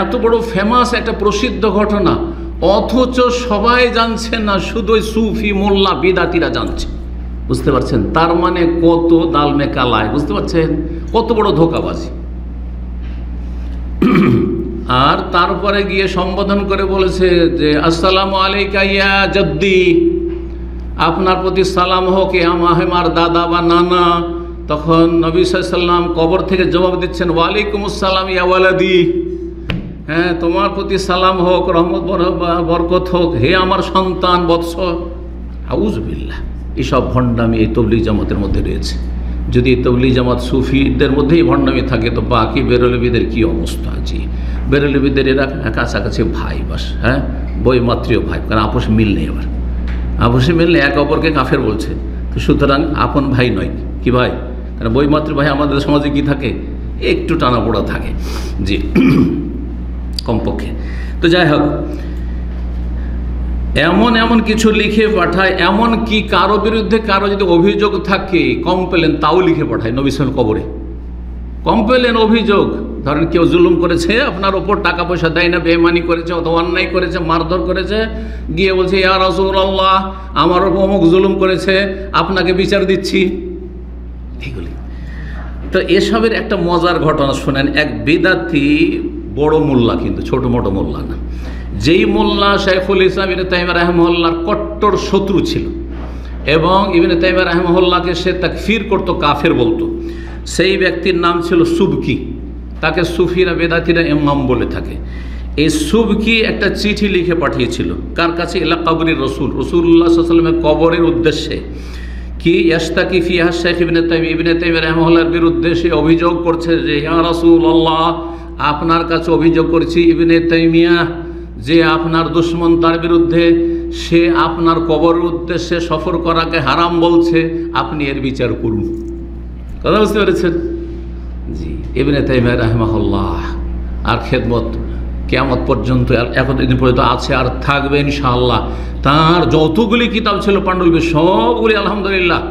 এত বড় ফেমাস একটা প্রসিদ্ধ ঘটনা, অথচ সবাই জানছে না, শুধু সুফি মোল্লা বিদাতিরা জানছে। বুঝতে পারছেন? তার মানে কত দালমে কালায়, বুঝতে পারছেন? কত বড় ধোঁকাবাজি। আর তারপরে গিয়ে সম্বোধন করে বলেছে যে আসসালামু আলাইকা ইয়া জাদ্দি, আপনার প্রতি সালাম হোক এ আমার দাদা বা নানা। তখন নবী সাল্লাল্লাহু আলাইহি ওয়াসাল্লাম কবর থেকে জবাব দিচ্ছেন ওয়ালাইকুম আসসালাম ইয়া ওয়ালাদি, হ্যাঁ, তোমার প্রতি সালাম হোক, রহমত বরকত হোক হে আমার সন্তান বৎস। আউযুবিল্লাহ। এসব ভণ্ডামি এই তবলিগ জামাতের মধ্যে রয়েছে। যদি এই তবলিগ জামাত সুফিদের মধ্যেই ভণ্ডামি থাকে, তো বাকি বেরলবিদের কী অবস্থা আছে? বেরলবিদের এরা কাছাকাছি ভাই, বাস, হ্যাঁ, বৈমাত্রীয় ভাই, কারণ আপোষ মিল নেই। আবার আপোষে মিল নেই, এক অপরকে কাফের বলছে, তো সুতরাং আপন ভাই নয়, কি ভাই? কারণ বৈমাত্রী ভাই আমাদের সমাজে কি থাকে? একটু টানাপোড়া থাকে, জি, কমপক্ষে। তো যাই হোক, এমন এমন কিছু লিখে পাঠায়, এমন কি কারো বিরুদ্ধে কারো যদি অভিযোগ থাকে, কমপ্লেন, তাও লিখে পাঠায় নবী সাল্লাল্লাহু আলাইহি ওয়াসাল্লাম কবরে। কমপ্লেন, অভিযোগ, ধরেন কেউ জুলুম করেছে আপনার ওপর, টাকা পয়সা দেয় না, বেঈমানি করেছে অথবা অন্যায় করেছে, মারধর করেছে, গিয়ে বলছে ইয়া রাসূলুল্লাহ আমার ওপর অমুক জুলুম করেছে, আপনাকে বিচার দিচ্ছি, এগুলি। তো এসবের একটা মজার ঘটনা শোনেন। এক বিদাতি, বড় মোল্লা কিন্তু ছোট মোটো মোল্লা না, যেই মোল্লা শাইখুল ইসলাম ইবনে তাইমিয়া রাহিমাহুল্লাহর কট্টর শত্রু ছিল এবং ইবনে তাইমিয়া রাহিমাহুল্লাহকে সে তাকফির করতো, কাফের বলতো, সেই ব্যক্তির নাম ছিল সুবকি। তাকে সুফিরা বেদাতিরা ইমাম বলে থাকে। এই সুবকি একটা চিঠি লিখে পাঠিয়েছিল কার কাছে? ইলা কবরি রসুল, রাসূলুল্লাহ সাল্লাল্লাহু আলাইহি ওয়াসাল্লামের কবরের উদ্দেশ্যে। কি ইয়াস্তাকি ফিহা শাইখ ইবনে তাইমিয়া রাহিমাহুল্লাহর বিরুদ্ধে সে অভিযোগ করছে যে ইয়া রাসূলুল্লাহ আপনার কাছে অভিযোগ করছি, ইবনে তাইমিয়া যে আপনার দুশমন, তার বিরুদ্ধে সে আপনার কবরের উদ্দেশ্যে সফর করাকে হারাম বলছে, আপনি এর বিচার করুন। কথা বুঝতে পেরেছেন? জি, ইবনে তাইমিয়া রাহিমাহুল্লাহ আর খেদমত কিয়ামত পর্যন্ত এতদিন পর্যন্ত আছে আর থাকবে ইনশাআল্লাহ। তার যতগুলি কিতাব ছিল পাণ্ডুলিপি সবগুলি আলহামদুলিল্লাহ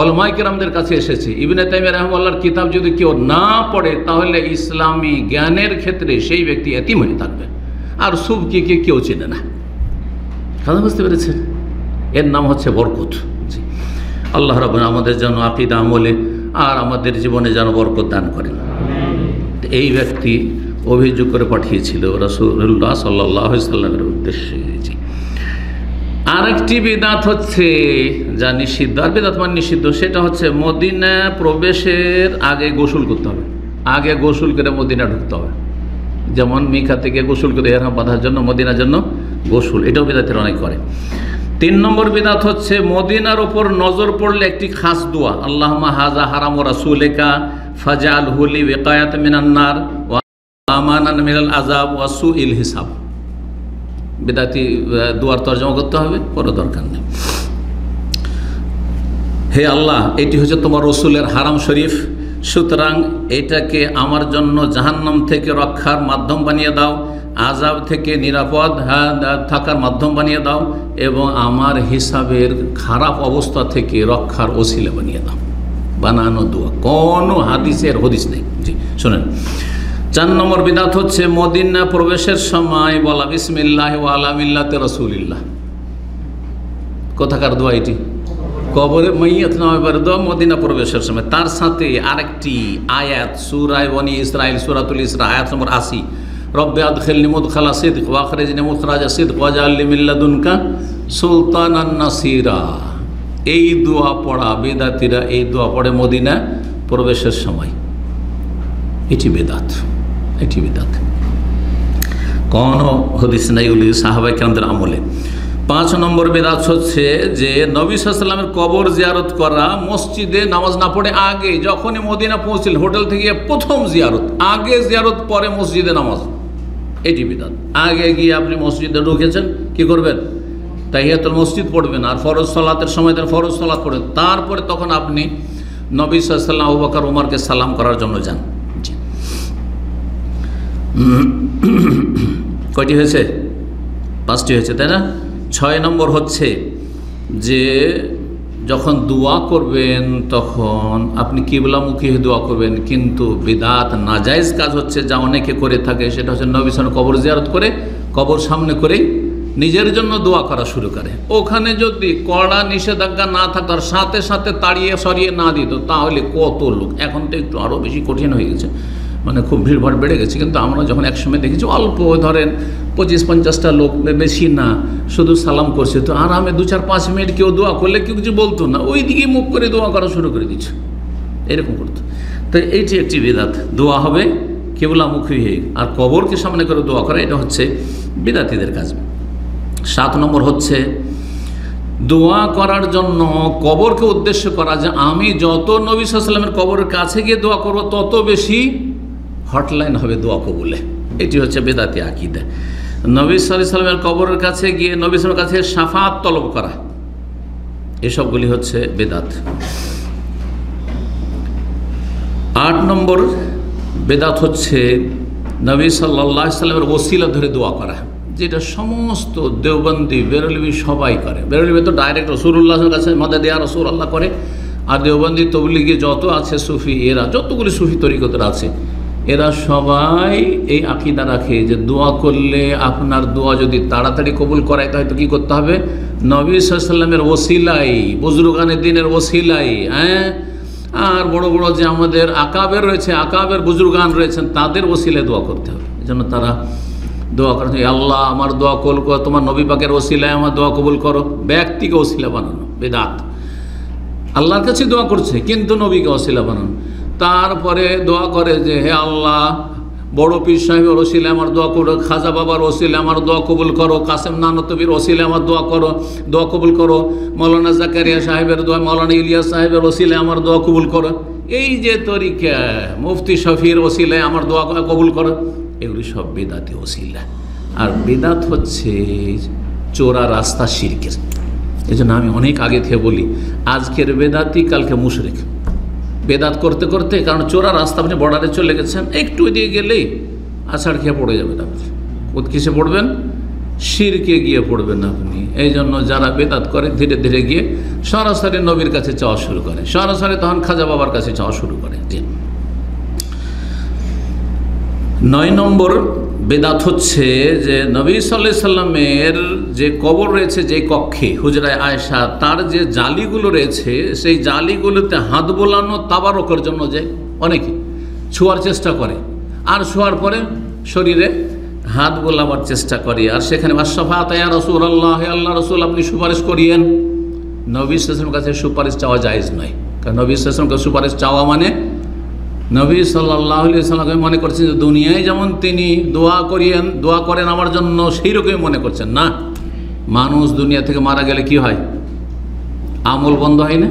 উলামায়ে কেরামদের কাছে এসেছে। ইবনে তাইমিয়া রাহিমাহুল্লাহর কিতাব যদি কেউ না পড়ে তাহলে ইসলামী জ্ঞানের ক্ষেত্রে সেই ব্যক্তি এতিম হয়ে থাকবে। আর সুবকিকে কেউ চেনে না। কথা বুঝতে পেরেছেন? এর নাম হচ্ছে বরকত। জি, আল্লাহ রাব্বুল আমাদের যেন আকীদা আমলে আর আমাদের জীবনে যেন বরকত দান করেন। এই ব্যক্তি অভিযোগ করে পাঠিয়েছিল রাসূলুল্লাহ সাল্লাল্লাহু আলাইহি ওয়াসাল্লামের উদ্দেশ্যে। জি, আরেকটি বিদআত হচ্ছে যা নিষিদ্ধ, আর বিদআত মানে নিষিদ্ধ, সেটা হচ্ছে মদিনা প্রবেশের আগে গোসল করতে হবে। আগে গোসল করে মদিনা ঢুকতে হবে। যেমন মিকা থেকে গোসল করে ইহরাম বাঁধার জন্য মদিনার জন্য গোসল, এটাও বিদআতের অনেক করে। 3 নম্বর বিদআত হচ্ছে মদিনার ওপর নজর পড়লে একটি খাস দোয়া, আল্লাহুম্মা হাযা হারামু রাসূলিকা ফাজআলহু লি ওয়াকায়াতাম মিনান নার ওয়া আমানান মিনাল আযাব ওয়া সুইল হিসাব। বিদআতি দোয়ার তরজমা করতে হবে, কোনো দরকার নেই। হে আল্লাহ, এটি হচ্ছে তোমার রসুলের হারাম শরীফ, সুতরাং এটাকে আমার জন্য জাহান্নাম থেকে রক্ষার মাধ্যম বানিয়ে দাও, আযাব থেকে নিরাপদ থাকার মাধ্যম বানিয়ে দাও এবং আমার হিসাবের খারাপ অবস্থা থেকে রক্ষার ওসিলা বানিয়ে দাও। বানানো দোয়া, কোনো হাদিসের হদিস নেই। জি শোনেন, 4 নম্বর বিদআত হচ্ছে মদিনা প্রবেশের সময় বলা বিসমিল্লাহি ওয়া আলা মিল্লাতি রাসূলিল্লাহ। কোথাকার দোয়া এটি? কবরে মাইয়াত নামের দোয়া মদিনা প্রবেশের সময়। তার সাথে আরেকটি আয়াত সূরা বনী ইসরাইল, সূরাতুল ইসরা, আয়াত নম্বর 80, রব্বি আদখিলনি মুদখালা সিদক ওয়া আখরিজনি মুখরাজা সিদক ওয়াজআল লি মিন লাদুনকা সুলতানান নাসিরা। এই দোয়া পড়া, বেদাতিরা এই দোয়া পড়ে মদিনা প্রবেশের সময়। এটি বেদাত, এটি বেদাত, কোনো হদিস নাই ওলি সাহাবায়ে কেরামদের আমলে। 5 নম্বর বেদাত হচ্ছে যে নবী সাল্লাল্লাহু আলাইহি ওয়াসাল্লামের কবর জিয়ারত করা, মসজিদে নামাজ না পড়ে আগে, যখনই মদিনা পৌঁছলেন হোটেল থেকে প্রথম জিয়ারত, আগে জিয়ারত পরে মসজিদে নামাজ, এটি বিদাত। আগে গিয়ে আপনি মসজিদে ঢুকেছেন, কি করবেন? তাহিয়াতুল মসজিদ পড়বেন, আর ফরজ সালাতের সময় তার ফরজ সালাত পড়বেন, তারপরে তখন আপনি নবী সাল্লাল্লাহু আলাইহি ওয়াসাল্লাম, আবু বকর, ওমরকে সালাম করার জন্য যান। কয়টি হয়েছে? 5টি হয়েছে, তাই না? 6 নম্বর হচ্ছে যে যখন দোয়া করবেন তখন আপনি কিবলামুখী হয়ে দোয়া করবেন, কিন্তু বিদআত নাজায়েজ কাজ হচ্ছে যা অনেকে করে থাকে, সেটা হচ্ছে নবী সাল্লাল্লাহু আলাইহি ওয়াসাল্লাম কবর জিয়ারত করে কবর সামনে করেই নিজের জন্য দোয়া করা শুরু করে। ওখানে যদি কড়া নিষেধাজ্ঞা না থাকার সাথে সাথে তাড়িয়ে সরিয়ে না দিত তাহলে কত লোক, এখন তো একটু আরও বেশি কঠিন হয়ে গেছে, মানে খুব ভিড়ভাড় বেড়ে গেছে, কিন্তু আমরা যখন একসময় দেখেছি অল্প, ধরেন 25-50টা লোক, বেশি না, শুধু সালাম করছে, তো আরামে 2-4-5 মিনিট কেউ দোয়া করলে কেউ কিছু বলতো না, ওই দিকে মুখ করে দোয়া করা শুরু করে দিচ্ছে, এরকম করতো। তো এইটি একটি বিদআত, দোয়া হবে কিবলামুখী হয়ে, আর কবরকে সামনে করে দোয়া করা এটা হচ্ছে বিদআতীদের কাজ। 7 নম্বর হচ্ছে দোয়া করার জন্য কবরকে উদ্দেশ্য করা, যে আমি যত নবী সাল্লাল্লাহু আলাইহি ওয়াসাল্লামের কবরের কাছে গিয়ে দোয়া করব তত বেশি হটলাইন হবে দোয়া কবুলে। এটি হচ্ছে বেদাতি আকীদা। নবী সাল্লাল্লাহু আলাইহি ওয়াসাল্লামের কবরের কাছে গিয়ে নবী সাল্লাল্লাহু আলাইহি ওয়াসাল্লামের কাছে শাফাআত তলব করা, এসবগুলি হচ্ছে বেদাত। 8 নম্বর বেদাত হচ্ছে নবী সাল্লাল্লাহু আলাইহি ওয়াসাল্লামের ওসিলা ধরে দোয়া করা, যেটা সমস্ত দেওবন্দি বেরলভী সবাই করে। বেরলভী তো ডাইরেক্ট রাসূলুল্লাহর কাছে মদদ ইয়া রাসূলুল্লাহ করে, আর দেওবন্দি তবলিগি যত আছে সুফি, এরা যতগুলি সুফি তরিকতের আছে, এরা সবাই এই আকীদা রাখে যে দোয়া করলে আপনার দোয়া যদি তাড়াতাড়ি কবুল করাইতে হয় তো কী করতে হবে? নবী সাল্লাল্লাহু আলাইহি ওয়াসাল্লামের ওসিলাই, বুজুর্গানের দিনের ওসিলাই, আর বড় বড় যে আমাদের আকাবের রয়েছে, আকাবের বুজুর্গান রয়েছেন, তাদের ওসিলায় দোয়া করতে হবে। এই জন্য তারা দোয়া করে, আল্লাহ আমার দোয়া কবুল করো, তোমার নবী পাকের ওসিলায় আমার দোয়া কবুল করো। ব্যক্তিকে ওসিলা বানানো বেদাত। আল্লাহর কাছে দোয়া করছে কিন্তু নবীকে ওসিলা বানানো। তারপরে দোয়া করে যে হে আল্লাহ, বড় পীর সাহেবের ওসিলায় আমার দোয়া করো, খাজা বাবার ওসিলায় আমার দোয়া কবুল করো, কাসেম নানতবীর ওসিলায় আমার দোয়া করো, দোয়া কবুল করো, মৌলানা জাকারিয়া সাহেবের দোয়া, মৌলানা ইলিয়াস সাহেবের ওসিলায় আমার দোয়া কবুল করো। এই যে তরিকা, মুফতি শফির ওসিলায় আমার দোয়া কবুল করো, এগুলি সব বেদাতি ওসিলা। আর বেদাত হচ্ছে চোরা রাস্তা শিরকের। এই জন্য আমি অনেক আগে থেকে বলি, আজকের বেদাতি কালকে মুশরিক। বেদাত করতে করতে, কারণ চোরা রাস্তা, আপনি বর্ডারে চলে গেছেন, একটু দিয়ে গেলেই আছাড় খেয়ে পড়ে যাবেন আপনি। কিসে পড়বেন? শিরকে গিয়ে পড়বেন আপনি। এই জন্য যারা বেদাত করে ধীরে ধীরে গিয়ে সরাসরি নবীর কাছে চাওয়া শুরু করে, সরাসরি তখন খাজা বাবার কাছে চাওয়া শুরু করে। 9 নম্বর বেদাত হচ্ছে যে নবী সাল্লাল্লাহু আলাইহি সাল্লামের যে কবর রয়েছে, যে কক্ষে হুজরায়ে আয়েশা, তার যে জালিগুলো রয়েছে, সেই জালিগুলোতে হাত বোলানো তাবারকের জন্য যে অনেকে ছোঁয়ার চেষ্টা করে, আর ছোঁয়ার পরে শরীরে হাত বোলাবার চেষ্টা করে, আর সেখানে আশ-শাফাআত ইয়া রাসূলুল্লাহ, হে আল্লাহ রাসূল আপনি সুপারিশ করিয়েন। নবী সাল্লাল্লাহু আলাইহি ওয়াসাল্লামের কাছে সুপারিশ চাওয়া জায়েজ নয়, কারণ নবী সাল্লাল্লাহু আলাইহি ওয়াসাল্লামের কাছে সুপারিশ চাওয়া মানে নবী সাল্লাল্লাহু আলাইহি ওয়াসাল্লাম মনে করছেন যে দুনিয়ায় যেমন তিনি দোয়া করেন আমার জন্য, সেই রকমই মনে করছেন না। মানুষ দুনিয়া থেকে মারা গেলে কি হয়? আমল বন্ধ হয় না?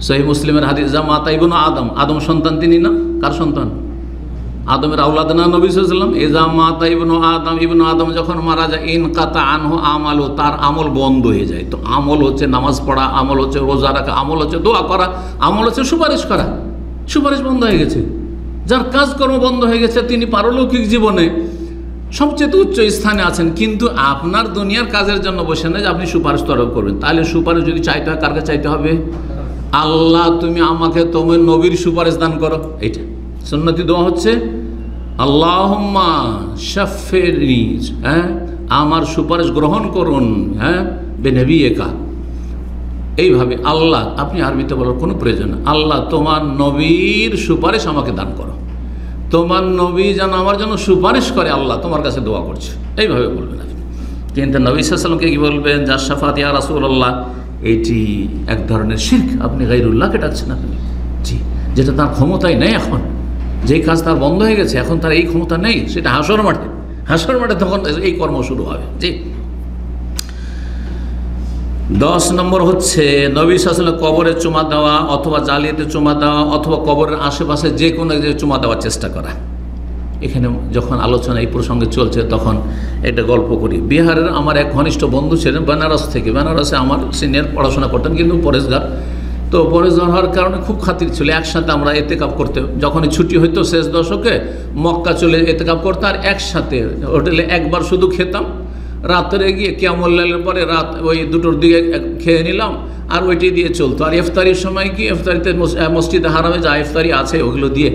সহিহ মুসলিমের হাদিস, যা মাতা ইবনু আদম, আদম সন্তান তিনি না? কার সন্তান? আদমের আওলাদ না নবী সাল্লাল্লাহু আলাইহি ওয়াসাল্লাম? এজা মাতা ইবনু আদম যখন মারা যায়, ইনকাতা আনহু আমালু, তার আমল বন্ধ হয়ে যায়। তো আমল হচ্ছে নামাজ পড়া, আমল হচ্ছে রোজা রাখা, আমল হচ্ছে দোয়া করা, আমল হচ্ছে সুপারিশ করা। সুপারিশ বন্ধ হয়ে গেছে, যার কাজকর্ম বন্ধ হয়ে গেছে, তিনি পারলৌকিক জীবনে সবচেয়ে উচ্চ স্থানে আছেন, কিন্তু আপনার দুনিয়ার কাজের জন্য বসে না যে আপনি সুপারিশ তরফ করবেন। তাহলে সুপারিশ যদি চাইতে হয়, কার কাছে চাইতে হবে? আল্লাহ তুমি আমাকে তোমার নবীর সুপারিশ দান করো। এইটা সুন্নতি দোয়া হচ্ছে আল্লাহুম্মা শাফিনি, আমার সুপারিশ গ্রহণ করুন, বেনবিয়িকা। এইভাবে আল্লাহ, আপনি আরবিতে বলার কোনো প্রয়োজন না, আল্লাহ তোমার নবীর সুপারিশ আমাকে দান করো, তোমার নবী যেন আমার জন্য সুপারিশ করে, আল্লাহ তোমার কাছে দোয়া করছে, এইভাবে বলবেন আপনি। কিন্তু নবী সাল্লাল্লাহু আলাইহি ওয়াসাল্লামকে কি বলবেন? যা শাফাআত ইয়া রাসূলুল্লাহ, এটি এক ধরনের শিরক। আপনি গায়রুল্লাহকে ডাকছেন আপনি, জি, যেটা তার ক্ষমতায় নেই। এখন যেই কাজ তার বন্ধ হয়ে গেছে, এখন তার এই ক্ষমতা নেই, সেটা হাসর মাঠে তখন এই কর্ম শুরু হবে। জি। 10 নম্বর হচ্ছে নবী সাল্লাল্লাহু আলাইহি ওয়াসাল্লাম কবরে চুমা দেওয়া, অথবা জালিয়াতে চুমা দেওয়া, অথবা কবরের আশেপাশে যে কোনো জায়গায় চুমা দেওয়ার চেষ্টা করা। এখানে যখন আলোচনা এই প্রসঙ্গে চলছে, তখন একটা গল্প করি। বিহারের আমার এক ঘনিষ্ঠ বন্ধু ছিলেন বেনারস থেকে। বেনারসে আমার সিনিয়র পড়াশোনা করতেন, কিন্তু পরেশগার। তো পরেশগার হওয়ার কারণে খুব খাতির ছিল। একসাথে আমরা এতেকাপ করতে, যখনই ছুটি হইতো শেষ দশকে মক্কা চলে এতেকাপ করতে, আর একসাথে হোটেলে একবার শুধু খেতাম। রাত্রে গিয়ে কিয়ামুল লাইলের পরে রাত ওই 2টোর দিকে খেয়ে নিলাম, আর ওইটি দিয়ে চলতো। আর ইফতারির সময় কি, ইফতারিতে মসজিদে হারামে যা ইফতারি আছে ওগুলো দিয়ে,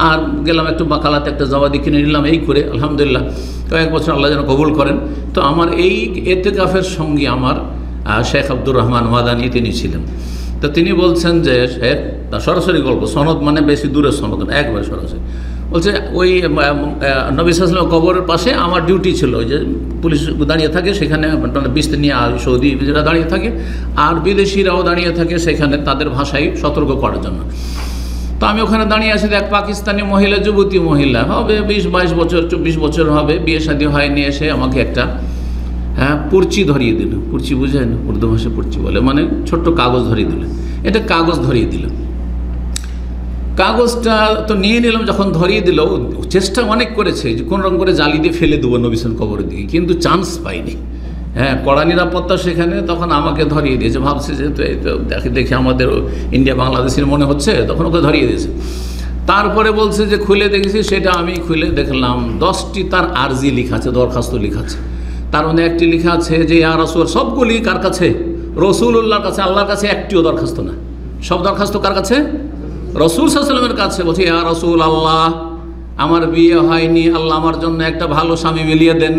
আর গেলাম একটু বাকালাতে একটা জবাদি কিনে নিলাম। এই করে আলহামদুলিল্লাহ কয়েক বছর আল্লাহ যেন কবুল করেন। তো আমার এই এতেকাফের সঙ্গে আমার শেখ আব্দুর রহমান মাদানী তিনি ছিলেন। তো তিনি বলছেন যে শেখ, সরাসরি গল্প, সনদ মানে বেশি দূরের সনদ না, একবারে সরাসরি বলছে, ওই নবী সাল্লাল্লাহু আলাইহি ওয়াসাল্লাম কবরের পাশে আমার ডিউটি ছিল। ওই যে পুলিশ দাঁড়িয়ে থাকে সেখানে, বিস্তে নিয়ে সৌদি বিদেশিরা দাঁড়িয়ে থাকে, আর বিদেশিরাও দাঁড়িয়ে থাকে সেখানে তাদের ভাষায় সতর্ক করার জন্য। তো আমি ওখানে দাঁড়িয়ে আছি, এক পাকিস্তানি মহিলা, যুবতী মহিলা হবে 20-22 বছর, 24 বছর হবে, বিয়ে শাদী হয়নি, এসে আমাকে একটা পর্চি ধরিয়ে দিল। পর্চি বুঝেন? উর্দু ভাষায় পর্চি বলে, মানে ছোট্ট কাগজ ধরিয়ে দিল। এটা কাগজ ধরিয়ে দিল। কাগজটা তো নিয়ে নিলাম। যখন ধরিয়ে দিল, চেষ্টা অনেক করেছে যে কোন রকম করে জালি দিয়ে ফেলে দেবো নবী সাল্লাল্লাহু কবরের দিকে, কিন্তু চান্স পাইনি। কড়া নিরাপত্তা সেখানে। তখন আমাকে ধরিয়ে দিয়েছে, ভাবছে যে তো এই তো দেখে আমাদের ইন্ডিয়া বাংলাদেশের মনে হচ্ছে, তখন ওকে ধরিয়ে দিয়েছে। তারপরে বলছে যে খুলে দেখেছি, সেটা আমি খুলে দেখলাম 10টি তার আর্জি লেখা আছে, দরখাস্ত লেখা আছে। তার মধ্যে একটি লেখা আছে যে ইয়া রাসূল, সবগুলি কার কাছে? রাসূলুল্লাহর কাছে, আল্লাহর কাছে একটিও দরখাস্ত না। সব দরখাস্ত কার কাছে? রাসূল সাল্লাল্লাহু আলাইহি ওয়াসাল্লামের কাছে। বলছে ইয়া রাসূল আল্লাহ, আমার বিয়ে হয়নি, আল্লাহ আমার জন্য একটা ভালো স্বামী মিলিয়ে দেন,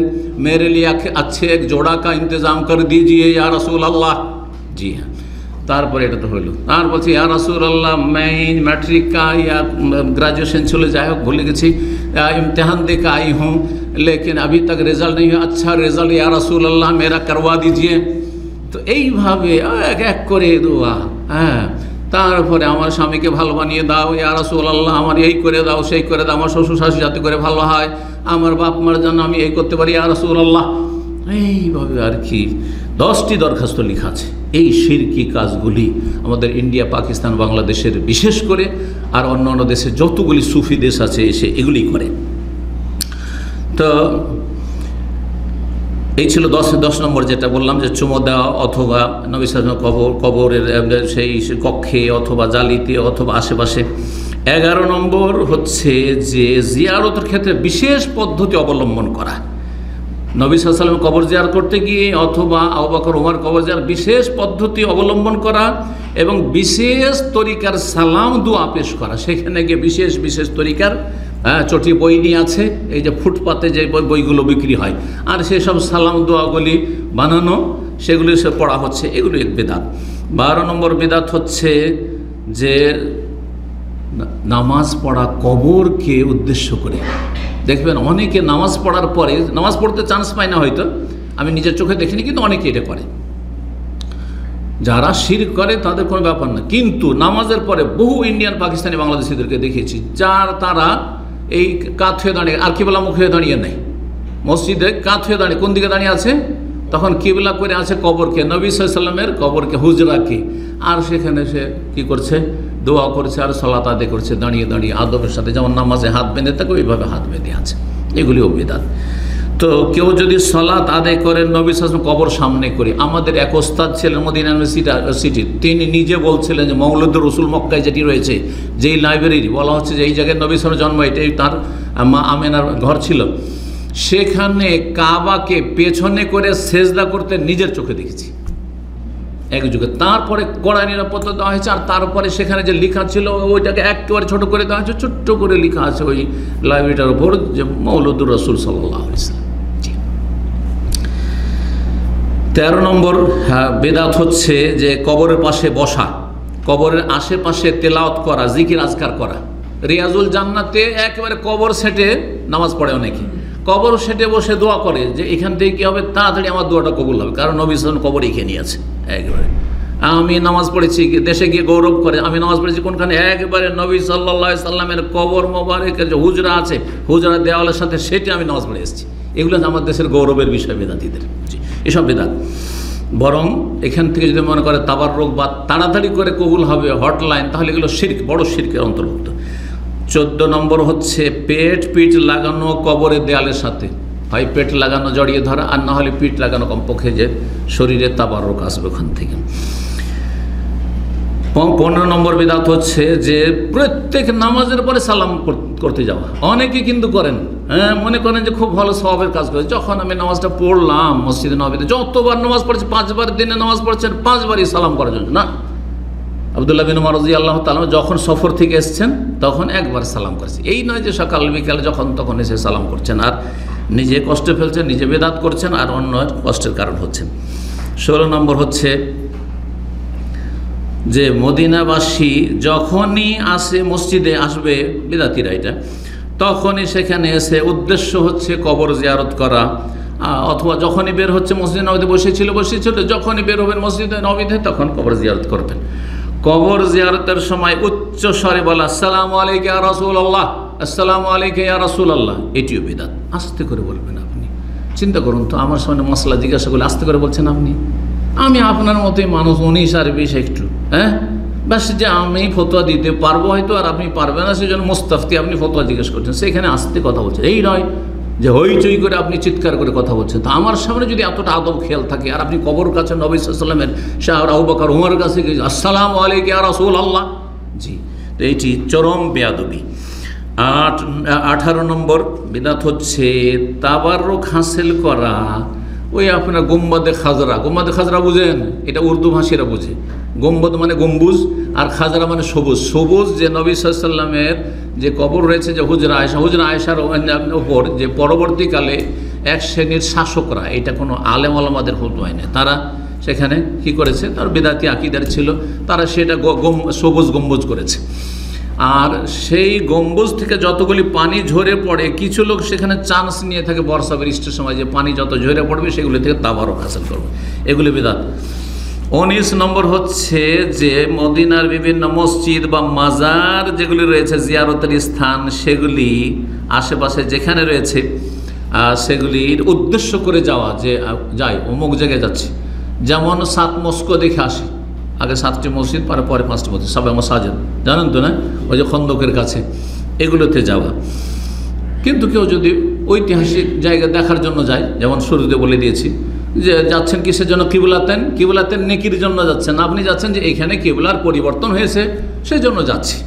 মেরে লিয়ে अच्छे एक जोड़ा का इंतजाम कर दीजिए या रसूल अल्लाह। জি হ্যাঁ। তারপরে এটা তো হলো। আর বলছি ইয়া রাসূল আল্লাহ, मैं मैट्रिक का या ग्रेजुएशन चले যাই হোক ভুলে গেছি, इम्तिहान दे के आई हूँ लेकिन अभी तक रिजल्ट नहीं है, अच्छा रिजल्ट या रसूल अल्लाह मेरा करवा दीजिए। তো এইভাবে এক এক করে দোয়া। হ্যাঁ, তারপরে আমার স্বামীকে ভালো বানিয়ে দাও ইয়া রাসূলুল্লাহ, আমার এই করে দাও সেই করে দাও, আমার শ্বশুর শাশুড়ি যাতে করে ভালো হয়, আমার বাপ মার জন্য আমি এই করতে পারি ইয়া রাসূলুল্লাহ। এইভাবে আর কি 10টি দরখাস্ত লেখা আছে। এই শিরকি কাজগুলি আমাদের ইন্ডিয়া, পাকিস্তান, বাংলাদেশের বিশেষ করে, আর অন্য অন্য দেশে যতগুলি সুফি দেশ আছে এসে এগুলি করে। তো এই ছিল 10 নম্বর যেটা বললাম, যে চুমো দেওয়া অথবা নবী সাল্লাল্লাহু আলাইহি ওয়াসাল্লাম কবরের সেই কক্ষে অথবা জালিতে অথবা আশেপাশে। 11 নম্বর হচ্ছে যে জিয়ারতের ক্ষেত্রে বিশেষ পদ্ধতি অবলম্বন করা। নবী সাল্লাল্লাহু আলাইহি ওয়াসাল্লাম কবর জিয়ারত করতে গিয়ে অথবা আবু বকর ওমর কবর জিয়ারত বিশেষ পদ্ধতি অবলম্বন করা এবং বিশেষ তরিকার সালাম দোয়া পেশ করা। সেখানে গিয়ে বিশেষ বিশেষ তরিকার চটি বই নিয়ে আছে, এই যে ফুটপাতে যে বইগুলো বিক্রি হয়, আর সেসব সালাম দোয়াগুলি বানানো, সেগুলি সে পড়া হচ্ছে, এগুলো এক বেদাত। 12 নম্বর বেদাত হচ্ছে যে নামাজ পড়া কবরকে উদ্দেশ্য করে। দেখবেন অনেকে নামাজ পড়ার পরে, নামাজ পড়তে চান্স পায় না হয়তো, আমি নিজের চোখে দেখিনি, কিন্তু অনেকে এটা করে। যারা শিরক করে তাদের কোনো ব্যাপার না, কিন্তু নামাজের পরে বহু ইন্ডিয়ান, পাকিস্তানি, বাংলাদেশিদেরকে দেখেছি তারা এই কাত হয়ে দাঁড়িয়ে, আর কিবলা মুখ হয়ে দাঁড়িয়ে নেই, মসজিদে কাত হয়ে দাঁড়িয়ে কোন দিকে দাঁড়িয়ে আছে? তখন কিবলা করে আছে কবরকে, নবী সাল্লাল্লাহু আলাইহি ওয়াসাল্লামের কবরকে, হুজরাকে, আর সেখানে সে কি করছে? দোয়া করছে আর সালাত আদায় করছে দাঁড়িয়ে দাঁড়িয়ে, আদবের সাথে, যেমন নামাজে হাত বেঁধে থাকে ওইভাবে হাত বেঁধে আছে। এগুলিও বিদআত। তো কেউ যদি সালাত আদায় করেন নবী সাল্লাল্লাহু আলাইহি ওয়াসাল্লাম কবর সামনে করে, আমাদের এক ওস্তাদ ছিলেন মদিনা ইউনিভার্সিটি, তিনি নিজে বলছিলেন যে মওলুদুর রাসূল মক্কায় যেটি রয়েছে, যেই লাইব্রেরি বলা হচ্ছে যে এই জায়গায় নবী সাল্লাল্লাহু আলাইহি ওয়াসাল্লাম জন্ম, এটাই তার মা আমেনার ঘর ছিল, সেখানে কাবাকে পেছনে করে সেজদা করতে নিজের চোখে দেখেছি এক যুগে। তারপরে কড়া নিরাপত্তা দেওয়া হয়েছে, আর তারপরে সেখানে যে লেখা ছিল ওইটাকে একেবারে ছোট করে দেওয়া হয়েছে, ছোট্ট করে লেখা আছে ওই লাইব্রেরিটার উপর যে মওলুদুর রাসূল সাল্লাল্লাহু আলাইহি ওয়াসাল্লাম। 13 নম্বর বেদাত হচ্ছে যে কবরের পাশে বসা, কবরের আশেপাশে তেলাওয়াত করা, জিকির আজকার করা। রিয়াজুল জান্নাতে একেবারে কবর সেটে নামাজ পড়ে অনেকে, কবর সেটে বসে দোয়া করে যে এখান থেকে কী হবে, তাড়াতাড়ি আমার দোয়াটা কবুল হবে, কারণ নবী সাল্লাল্লাহু আলাইহি ওয়াসাল্লাম কবর এখানে আছে। একেবারে আমি নামাজ পড়েছি, দেশে গিয়ে গৌরব করে আমি নামাজ পড়েছি কোনখানে, একেবারে নবী সাল্লাল্লাহু আলাইহি ওয়াসাল্লামের কবর মোবারকের যে হুজরা আছে, হুজরা দেওয়ালের সাথে সেটি আমি নামাজ পড়ে এসেছি। এগুলো আমার দেশের গৌরবের বিষয় বেদাতীদের। জি, এসব বেদাত। বরং এখান থেকে যদি মনে করে তাবাররুক বা তাড়াতাড়ি করে কবুল হবে হটলাইন, তাহলে এগুলো শিরক, বড় শিরকের অন্তর্ভুক্ত। 14 নম্বর হচ্ছে পিঠ লাগানো কবরের দেয়ালের সাথে, হয় পেট লাগানো জড়িয়ে ধরা, আর না হলে পিঠ লাগানো, কমপক্ষে যে শরীরে তাবাররুক আসবে ওখান থেকে। 15 নম্বর বিদআত হচ্ছে যে প্রত্যেক নামাজের পরে সালাম করতে যাওয়া। অনেকে কিন্তু করেন, হ্যাঁ, মনে করেন যে খুব ভালো সওয়াবের কাজ করে। যখন আমি নামাজটা পড়লাম মসজিদে নববীতে, যতবার নামাজ পড়েছি, 5 বার দিনে নামাজ পড়ছেন, 5 বারই সালাম করার জন্য না। আব্দুল্লাহ বিন উমর রাদিয়াল্লাহু তাআলা যখন সফর থেকে এসছেন তখন একবার সালাম করেছে। এই নয় যে সকাল বিকাল যখন তখন এসে সালাম করছেন, আর নিজে কষ্টে ফেলছেন, নিজে বেদাত করছেন, আর অন্য কষ্টের কারণ হচ্ছেন। 16 নম্বর হচ্ছে যে মদিনাবাসী যখনই আসে, মসজিদে আসবে বিদাতিরা, এটা তখনই সেখানে এসে উদ্দেশ্য হচ্ছে কবর জিয়ারত করা, অথবা যখনই বের হচ্ছে মসজিদে নববীতে বসেছিল, যখনই বের হবেন মসজিদে নববীতে তখন কবর জিয়ারত করবেন। কবর জিয়ারতের সময় উচ্চ স্বরে বলা আসসালামু আলাইকা ইয়া রাসূলুল্লাহ, আসসালামু আলাইকা ইয়া রাসূলুল্লাহ, এটিও বিদআত। আস্তে করে বলবেন আপনি। চিন্তা করুন তো, আমার সামনে মাসলা জিজ্ঞাসা করলে আস্তে করে বলছেন আপনি। আমি আপনার মতোই মানুষ, 19 আর 20 একটু, হ্যাঁ, ব্যাস, যে আমি ফতোয়া দিতে পারবো হয়তো আর আপনি পারবেন না, সেই জন্য মুস্তাফতি আপনি ফতোয়া জিজ্ঞেস করছেন, সেখানে আস্তে কথা বলছেন। এই নয় যে হইচই করে আপনি চিৎকার করে কথা বলছেন। তো আমার সামনে যদি এতটা আদব খেয়াল থাকে, আর আপনি কবর কাছে নবী সাল্লাল্লাহু আলাইহি ওয়াসাল্লামের শাহ আবু বকর ওমরের কাছে আসসালামু আলাইকা ইয়া রাসূলুল্লাহ, জি, তো এইটি চরম বেয়াদবি। 18 নম্বর বিদআত হচ্ছে তাবাররুক হাসিল করা ওই আপনার গম্বাদে খাজরা বুঝেন? এটা উর্দু ভাষীরা বুঝে। গম্বদ মানে গম্বুজ, আর খাজরা মানে সবুজ। সবুজ যে নবী সাল্লাল্লাহু আলাইহি ওয়াসাল্লামের যে কবর রয়েছে, যে হুজরা আয়েশার ওপর, যে পরবর্তীকালে এক শ্রেণীর শাসকরা, এটা কোনো আলেম ওলামাদের হুকুম না, তারা সেখানে কি করেছে, তার বেদাতি আকীদার ছিল, তারা সেটা সবুজ গম্বুজ করেছে। আর সেই গম্বুজ থেকে যতগুলি পানি ঝরে পড়ে, কিছু লোক সেখানে চান্স নিয়ে থাকে বর্ষা বৃষ্টির সময়, যে পানি যত ঝরে পড়বে সেগুলি থেকে তাবারক হাসিল করবে, এগুলি বিদআত। 19 নম্বর হচ্ছে যে মদিনার বিভিন্ন মসজিদ বা মাজার যেগুলি রয়েছে, জিয়ারতের স্থান, সেগুলি আশেপাশে যেখানে রয়েছে সেগুলির উদ্দেশ্য করে যাওয়া, যে যাই অমুক জায়গায় যাচ্ছে, যেমন 7 মস্কো দেখে আসে, আগে 7টি মসজিদ, পরে 5টি মসজিদ, সবাই মসাজিদ জানেন তো না, ওই যে খন্দকের কাছে, এগুলোতে যাওয়া। কিন্তু কেউ যদি ঐতিহাসিক জায়গা দেখার জন্য যায়, যেমন শুরুতে বলে দিয়েছি যে যাচ্ছেন কিসের জন্য, কিবলাতেন নেকির জন্য যাচ্ছেন, আপনি যাচ্ছেন যে এখানে কিবলার পরিবর্তন হয়েছে সেই জন্য যাচ্ছি,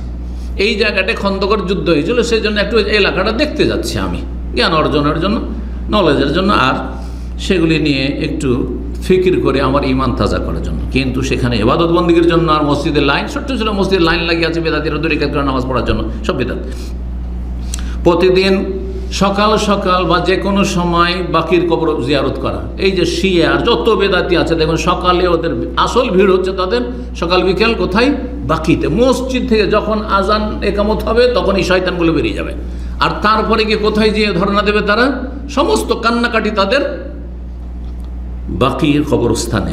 এই জায়গাটা খন্দকের যুদ্ধ হয়েছিল সেই জন্য একটু এলাকাটা দেখতে যাচ্ছি আমি, জ্ঞান অর্জনের জন্য, নলেজের জন্য, আর সেগুলি নিয়ে একটু ফিকির করে আমার ঈমান তাজা করার জন্য। কিন্তু সেখানে ইবাদত বন্দেগীর জন্য আর মসজিদের লাইন, ছোট্ট ছোট মসজিদের লাইন লাগিয়ে আছে বেদাতিরা দুই রাকাত করে নামাজ পড়ার জন্য, সব বেদাত। প্রতিদিন সকাল সকাল বা যে কোনো সময় বাকির কবর জিয়ারত করা, এই যে শিয়া আর যত বেদাতি আছে দেখুন, সকালে ওদের আসল ভিড় হচ্ছে তাদের সকাল বিকেল কোথায়, বাকিতে। মসজিদ থেকে যখন আজান একামত হবে তখনই শয়তানগুলো বেরিয়ে যাবে, আর তারপরে গিয়ে কোথায় গিয়ে ধর্ণা দেবে তারা, সমস্ত কান্নাকাটি তাদের বাকির কবরস্থানে।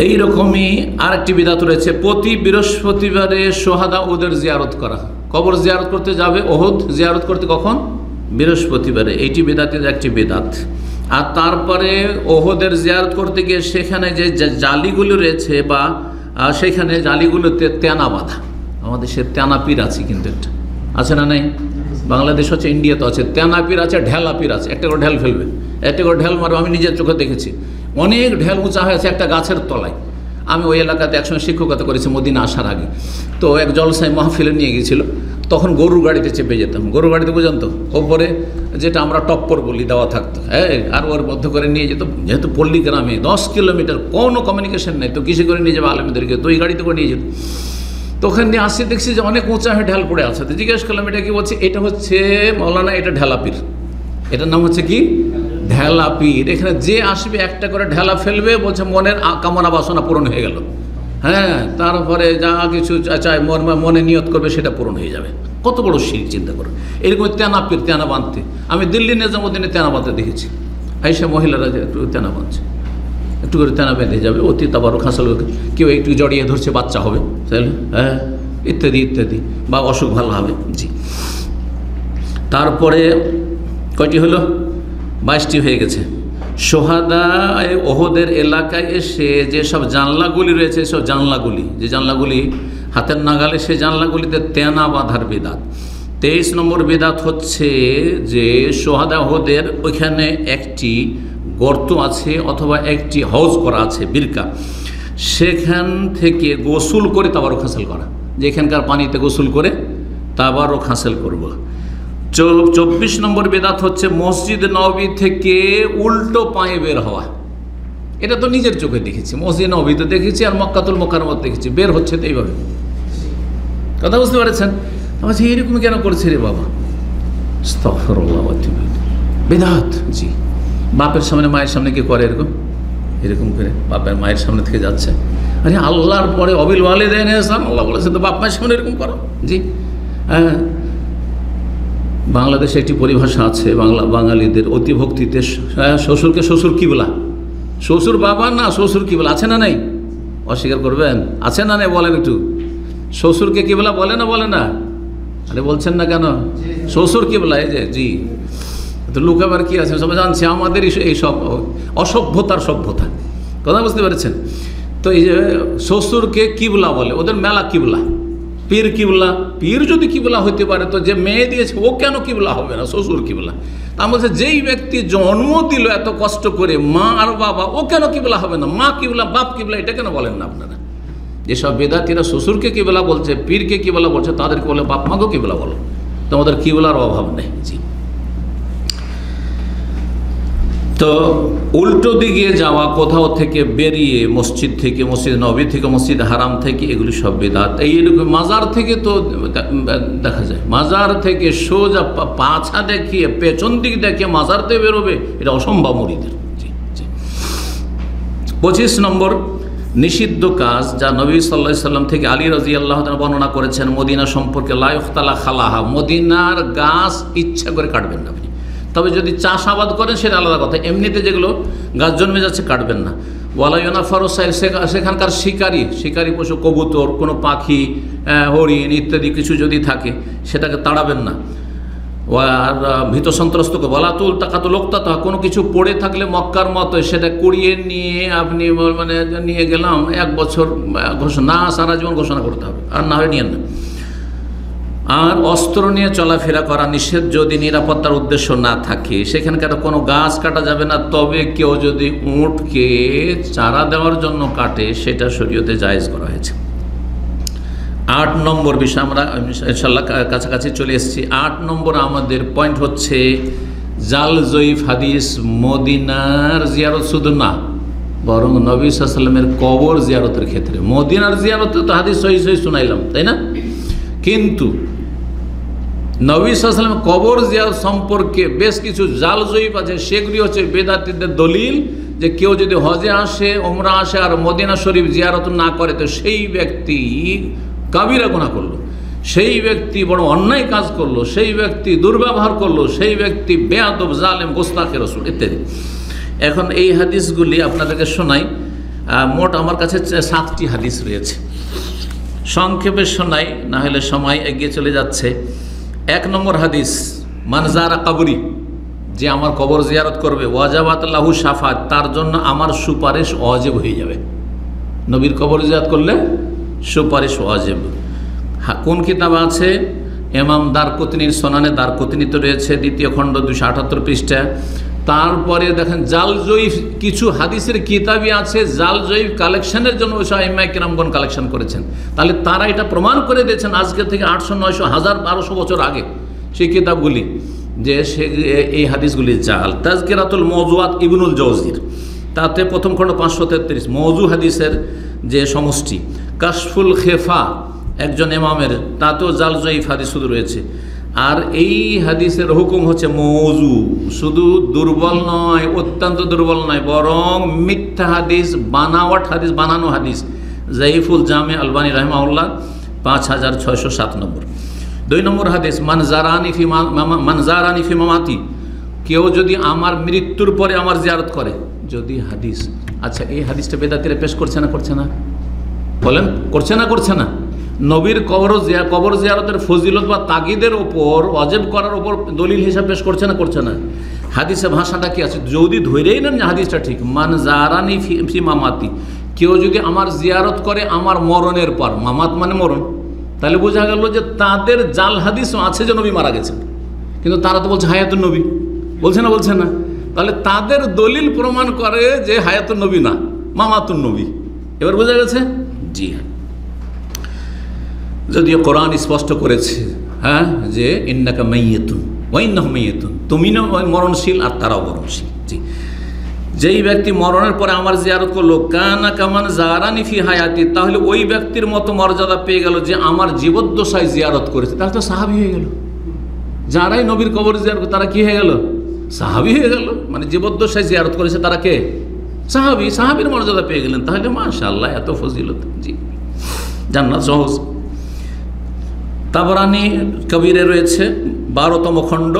এইরকমই আরেকটি বিদআত রয়েছে, প্রতি বৃহস্পতিবারে সোহাদা ওদের জিয়ারত করা, কবর জিয়ারত করতে যাবে, ওহদ জিয়ারত করতে কখন, বৃহস্পতিবারে, এইটি বিদআতের একটি বিদআত। আর তারপরে ওহদের জিয়ারত করতে গিয়ে সেখানে যে জালিগুলো রয়েছে বা সেখানে জালিগুলোতে তেনা বাঁধা, আমাদের সে তেনা পীর আছে, কিন্তু একটা আছে না নেই, বাংলাদেশ হচ্ছে, ইন্ডিয়া তো আছে, তেনা পীর আছে, ঢেলা পীর আছে, একটা করে ঢেল ফেলবে, একটা করে ঢেল মারবে, আমি নিজের চোখে দেখেছি, অনেক ঢেল উঁচা হয়েছে একটা গাছের তলায়। আমি ওই এলাকাতে একসঙ্গে শিক্ষকতা করেছি মদিনা আসার আগে, তো এক জলসায় মাহফিলে নিয়ে গিয়েছিল, তখন গরুর গাড়িতে চেপে যেতাম, গরুর গাড়িতে বুঝেন তো, ওপরে যেটা আমরা টপ্পর বলি দেওয়া থাকতো, হ্যাঁ, আর ওর মধ্যে করে নিয়ে যেত, যেহেতু পল্লী গ্রামে 10 কিলোমিটার কোনো কমিউনিকেশন নেই, তো কিসে করে নিয়ে যাবে আলেমদেরকে, তো ওই গাড়িতে করে নিয়ে যেত। তো ওখানে নিয়ে আসছি, দেখছি যে অনেক উঁচা হয়ে ঢাল পড়ে আছে, তো জিজ্ঞেস করলাম এটা কি, বলছে এটা হচ্ছে মৌলানা, এটা ঢেলা পীর, এটার নাম হচ্ছে কি, ঢেলা পীর। এখানে যে আসবে একটা করে ঢেলা ফেলবে, বলছে মনের কামনা বাসনা পূরণ হয়ে গেল, হ্যাঁ, তারপরে যা কিছু চায় মনে নিয়ত করবে সেটা পূরণ হয়ে যাবে। কত বড় শিরক, চিন্তা করো। এরকম তেনা পীর, তেনা বাঁধতে, আমি দিল্লি নিজামুদ্দিনে তেনা বাঁধতে দেখেছি, আইসা মহিলারা যে একটু তেনা বাঁধছে, একটু করে তেনা বেঁধে যাবে, অতি তাবারক হাসিল, কেউ একটু জড়িয়ে ধরছে বাচ্চা হবে, তাহলে হ্যাঁ, ইত্যাদি ইত্যাদি, বা অসুখ ভালো হবে। জি, তারপরে কয়টি হলো, 22টি হয়ে গেছে। সোহাদা ওহদের এলাকায় এসে যেসব জানলাগুলি রয়েছে, সব জানলাগুলি, যে জানলাগুলি হাতের নাগালে, সেই জানলাগুলিতে তেনা বাঁধার বিদআত। 23 নম্বর বিদআত হচ্ছে যে সোহাদা ওহদের ওইখানে একটি গর্ত আছে অথবা একটি হাউজ করা আছে, বিরকা, সেখান থেকে গোসল করে তাবারক হাসিল করা, যে এখানকার পানিতে গোসল করে তাবারক হাসিল করব। 24 নম্বর বিদআত হচ্ছে মসজিদ নববী থেকে উল্টো পায়ে বের হওয়া, এটা তো নিজের চোখে দেখেছি, মসজিদ নববীতে দেখেছি আর মক্কাতুল মুকাররমাতে দেখেছি, বের হচ্ছে তো এইভাবে, কথা বুঝতে পারছেন? আমার এরকম কেন করছে রে বাবা, আস্তাগফিরুল্লাহ ওয়া আতুবু ইলাইহি, বিদআত। জি, বাপের সামনে মায়ের সামনে কি করে এরকম, এরকম করে বাপের মায়ের সামনে থেকে যাচ্ছে, আরে আল্লাহর পরে অবিল ওয়ালিদাইন ইহসান, আল্লাহ বলেছে তো বাপ মায়ের সামনে এরকম করো। জি, হ্যাঁ, বাংলাদেশে একটি পরিভাষা আছে বাঙালিদের অতিভক্তিতে, শ্বশুরকে শ্বশুর কিবলা, শ্বশুর বাবা না শ্বশুর কিবলা, আছে না নেই, অস্বীকার করবেন, আছে না নেই, বলেন একটু, শ্বশুরকে কিবলা বলে না, বলে না, আরে বলছেন না কেন, শ্বশুর কিবলা, এই যে, জি, তো লুকাবার কি আছে, সবাই জানছে আমাদের এই সব অসভ্যতার সভ্যতা, কথা বুঝতে পেরেছেন? তো এই যে শ্বশুরকে কিবলা বলে, ওদের মেলা কিবলা, পীর কিবলা, পীর যদি কিবলা হইতে পারে তো যে মেয়ে দিয়েছে ও কেন কিবলা হবে না, শ্বশুর কিবলা। তা বলছে যেই ব্যক্তি জন্ম দিল এত কষ্ট করে, মা আর বাবা, ও কেন কিবলা হবে না, মা কিবলা বাপ কিবলা, এটা কেন বলেন না আপনারা? যেসব বেদাতিরা শ্বশুরকে কিবলা বলছে, পীরকে কিবলা বলছে, তাদেরকে বলে বাপ মাকেও কিবলা বলো, তোমাদের কিবলার অভাব নেই। জি, তো উল্টো দিকে যাওয়া, কোথাও থেকে বেরিয়ে মসজিদ থেকে, মসজিদ নবী থেকে, মসজিদ হারাম থেকে, এগুলি সব বিদআত। এইরকম মাজার থেকে তো দেখা যায়, মাজার থেকে সোজা পাছা দেখিয়ে পেছন দিক দেখিয়ে মাজারতে বেরোবে, এটা অসম্ভব মুরিদের। 25 নম্বর নিষিদ্ধ কাজ যা নবী সাল্লাল্লাহু আলাইহি সাল্লাম থেকে আলী রাদিয়াল্লাহু তাআলা বর্ণনা করেছেন, মদিনা সম্পর্কে, লা ইখতালা খালাহা, মদিনার গাছ ইচ্ছা করে কাটবেন না আপনি। তবে যদি চাষাবাদ করেন সেটা আলাদা কথা, এমনিতে যেগুলো গাছ জন্মে যাচ্ছে কাটবেন না। ওয়ালা ইউনাফারু সেখানকার শিকারি পশু, কবুতর, কোনো পাখি, হরিণ ইত্যাদি কিছু যদি থাকে সেটাকে তাড়াবেন না। আর ভীত সন্ত্রস্ত বলাতুল তাকাতুল লোকতা, কোনো কিছু পড়ে থাকলে মক্কার মতো সেটা কুড়িয়ে নিয়ে আপনি মানে নিয়ে গেলাম, 1 বছর ঘোষণা, সারা জীবন ঘোষণা করতে হবে, আর না হয় নিয়ে না। আর অস্ত্র নিয়ে চলাফেরা করা নিষেধ যদি নিরাপত্তার উদ্দেশ্য না থাকে। সেখানকার কোনো গাছ কাটা যাবে না, তবে কেউ যদি উটকে চারা দেওয়ার জন্য কাটে সেটা শরীয়তে জায়েজ করা হয়েছে। 8 নম্বর বিষয়, আমরা ইনশাআল্লাহ কাছাকাছি চলে এসেছি। 8 নম্বর আমাদের পয়েন্ট হচ্ছে জাল জয়ীফ হাদিস। মদিনার জিয়ারত শুধু না, বরং নবী সাল্লাল্লাহু আলাইহি ওয়াসাল্লামের কবর জিয়ারতের ক্ষেত্রে, মদিনার জিয়ারতে তো হাদিস সহিহ শুনাইলাম, তাই না? কিন্তু নবী সাল্লাল্লাহু আলাইহি ওয়াসাল্লামের কবর জিয়ারত সম্পর্কে বেশ কিছু জাল জয়ীফ আছে, সেগুলি হচ্ছে বেদাতীদের দলিল যে কেউ যদি হজে আসে, ওমরা আসে আর মদিনা শরীফ জিয়ারত না করে তো সেই ব্যক্তি কাবিরা গুনাহ করলো, সেই ব্যক্তি বড় অন্যায় কাজ করলো, সেই ব্যক্তি দুর্ব্যবহার করলো, সেই ব্যক্তি বেয়াদব, জালেম, গোস্তাখে রাসূল ইত্যাদি। এখন এই হাদিসগুলি আপনাদেরকে শোনাই। মোট আমার কাছে 7টি হাদিস রয়েছে, সংক্ষেপে শোনাই, না হলে সময় এগিয়ে চলে যাচ্ছে। 1 নম্বর হাদিস, মান যারা কবরি, যে আমার কবর জিয়ারত করবে, ওয়াজাবাত লাহু শাফাত, তার জন্য আমার সুপারিশ ওয়াজিব হয়ে যাবে। নবীর কবর জিয়ারত করলে সুপারিশ ওয়াজিব। কোন কিতাব আছে? ইমাম দারকুতনির সোনানে দারকুতনিতে রয়েছে, 2য় খণ্ড 278 পৃষ্ঠা। তারপরে দেখেন জাল জয়ীফ কিছু হাদিসের কিতাবই আছে, জাল জয়ীফ কালেকশনের জন্য ওই আইম্মায়ে কেরামগণ কালেকশন করেছেন। তাহলে তারা এটা প্রমাণ করে দিয়েছেন আজকে থেকে 800, 900, 1000, 1200 বছর আগে সেই কিতাবগুলি, যে এই হাদিসগুলি জাল। তাজকিরাতুল মওযুআত ইবনুল জাওজির, তাতে 1ম খণ্ড 533 মওযু হাদিসের যে সমষ্টি। কাশফুল খেফা একজন ইমামের, তাতেও জাল জয়ীফ হাদিস শুধু রয়েছে। আর এই হাদিসের হুকুম হচ্ছে মওযু, শুধু দুর্বল নয়, অত্যন্ত দুর্বল নয়, বরং মিথ্যা হাদিস, বানাওয়াট হাদিস, বানানো হাদিস। জাইফুল জামে আলবানী রাহিমাহুল্লাহ 5607 নম্বর। 2 নম্বর হাদিস, মান জারানি ফি মামাতি, কেউ যদি আমার মৃত্যুর পরে আমার জিয়ারত করে, যদি হাদিস। আচ্ছা, এই হাদিসটা বেদাতীরা পেশ করছে না করছে না? বলেন, করছে না? নবীর কবর জিয়ারতের ফজিলত বা তাগিদের ওপর, ওয়াজিব করার ওপর দলিল হিসাবে পেশ করছে না? হাদিসে ভাষাটা কি আছে? যদি ধরেই নেন যে হাদিসটা ঠিক, মান জারানি ফি মামাতি, কেউ যদি আমার জিয়ারত করে আমার মরণের পর, মামাত মানে মরণ, তাহলে বোঝা গেল যে তাদের জাল হাদিসও আছে যে নবী মারা গেছেন, কিন্তু তারা তো বলছে হায়াতুন নবী, বলছে না? তাহলে তাদের দলিল প্রমাণ করে যে হায়াতুন নবী না, মামাতুন নবী। এবার বোঝা গেছে? জি হ্যাঁ, যদিও কোরআন স্পষ্ট করেছে, হ্যাঁ, যে ইন্নাকা মাইয়িতুন ওয়া ইন্নাহুম মাইয়িতুন, তুমি না মরণশীল আর তারাও মরণশীল। জি, যেই ব্যক্তি মরণের পরে আমার জিয়ারত করলো, কানা কামান জারানি ফি হায়াতি, তাহলে ওই ব্যক্তির মতো মর্যাদা পেয়ে গেল যে আমার জীবদ্দশায় জিয়ারত করেছে, তাহলে তো সাহাবী হয়ে গেল। যারাই নবীর কবর জিয়ারত, তারা কি হয়ে গেল? সাহাবী হয়ে গেল। মানে জীবদ্দশায় জিয়ারত করেছে তারা কে? সাহাবীর মর্যাদা পেয়ে গেলেন। তাহলে মাশাআল্লাহ, এত ফজিলত। জি, জান্নাত সহজ। তাবরানি কবিরে রয়েছে 12তম খণ্ড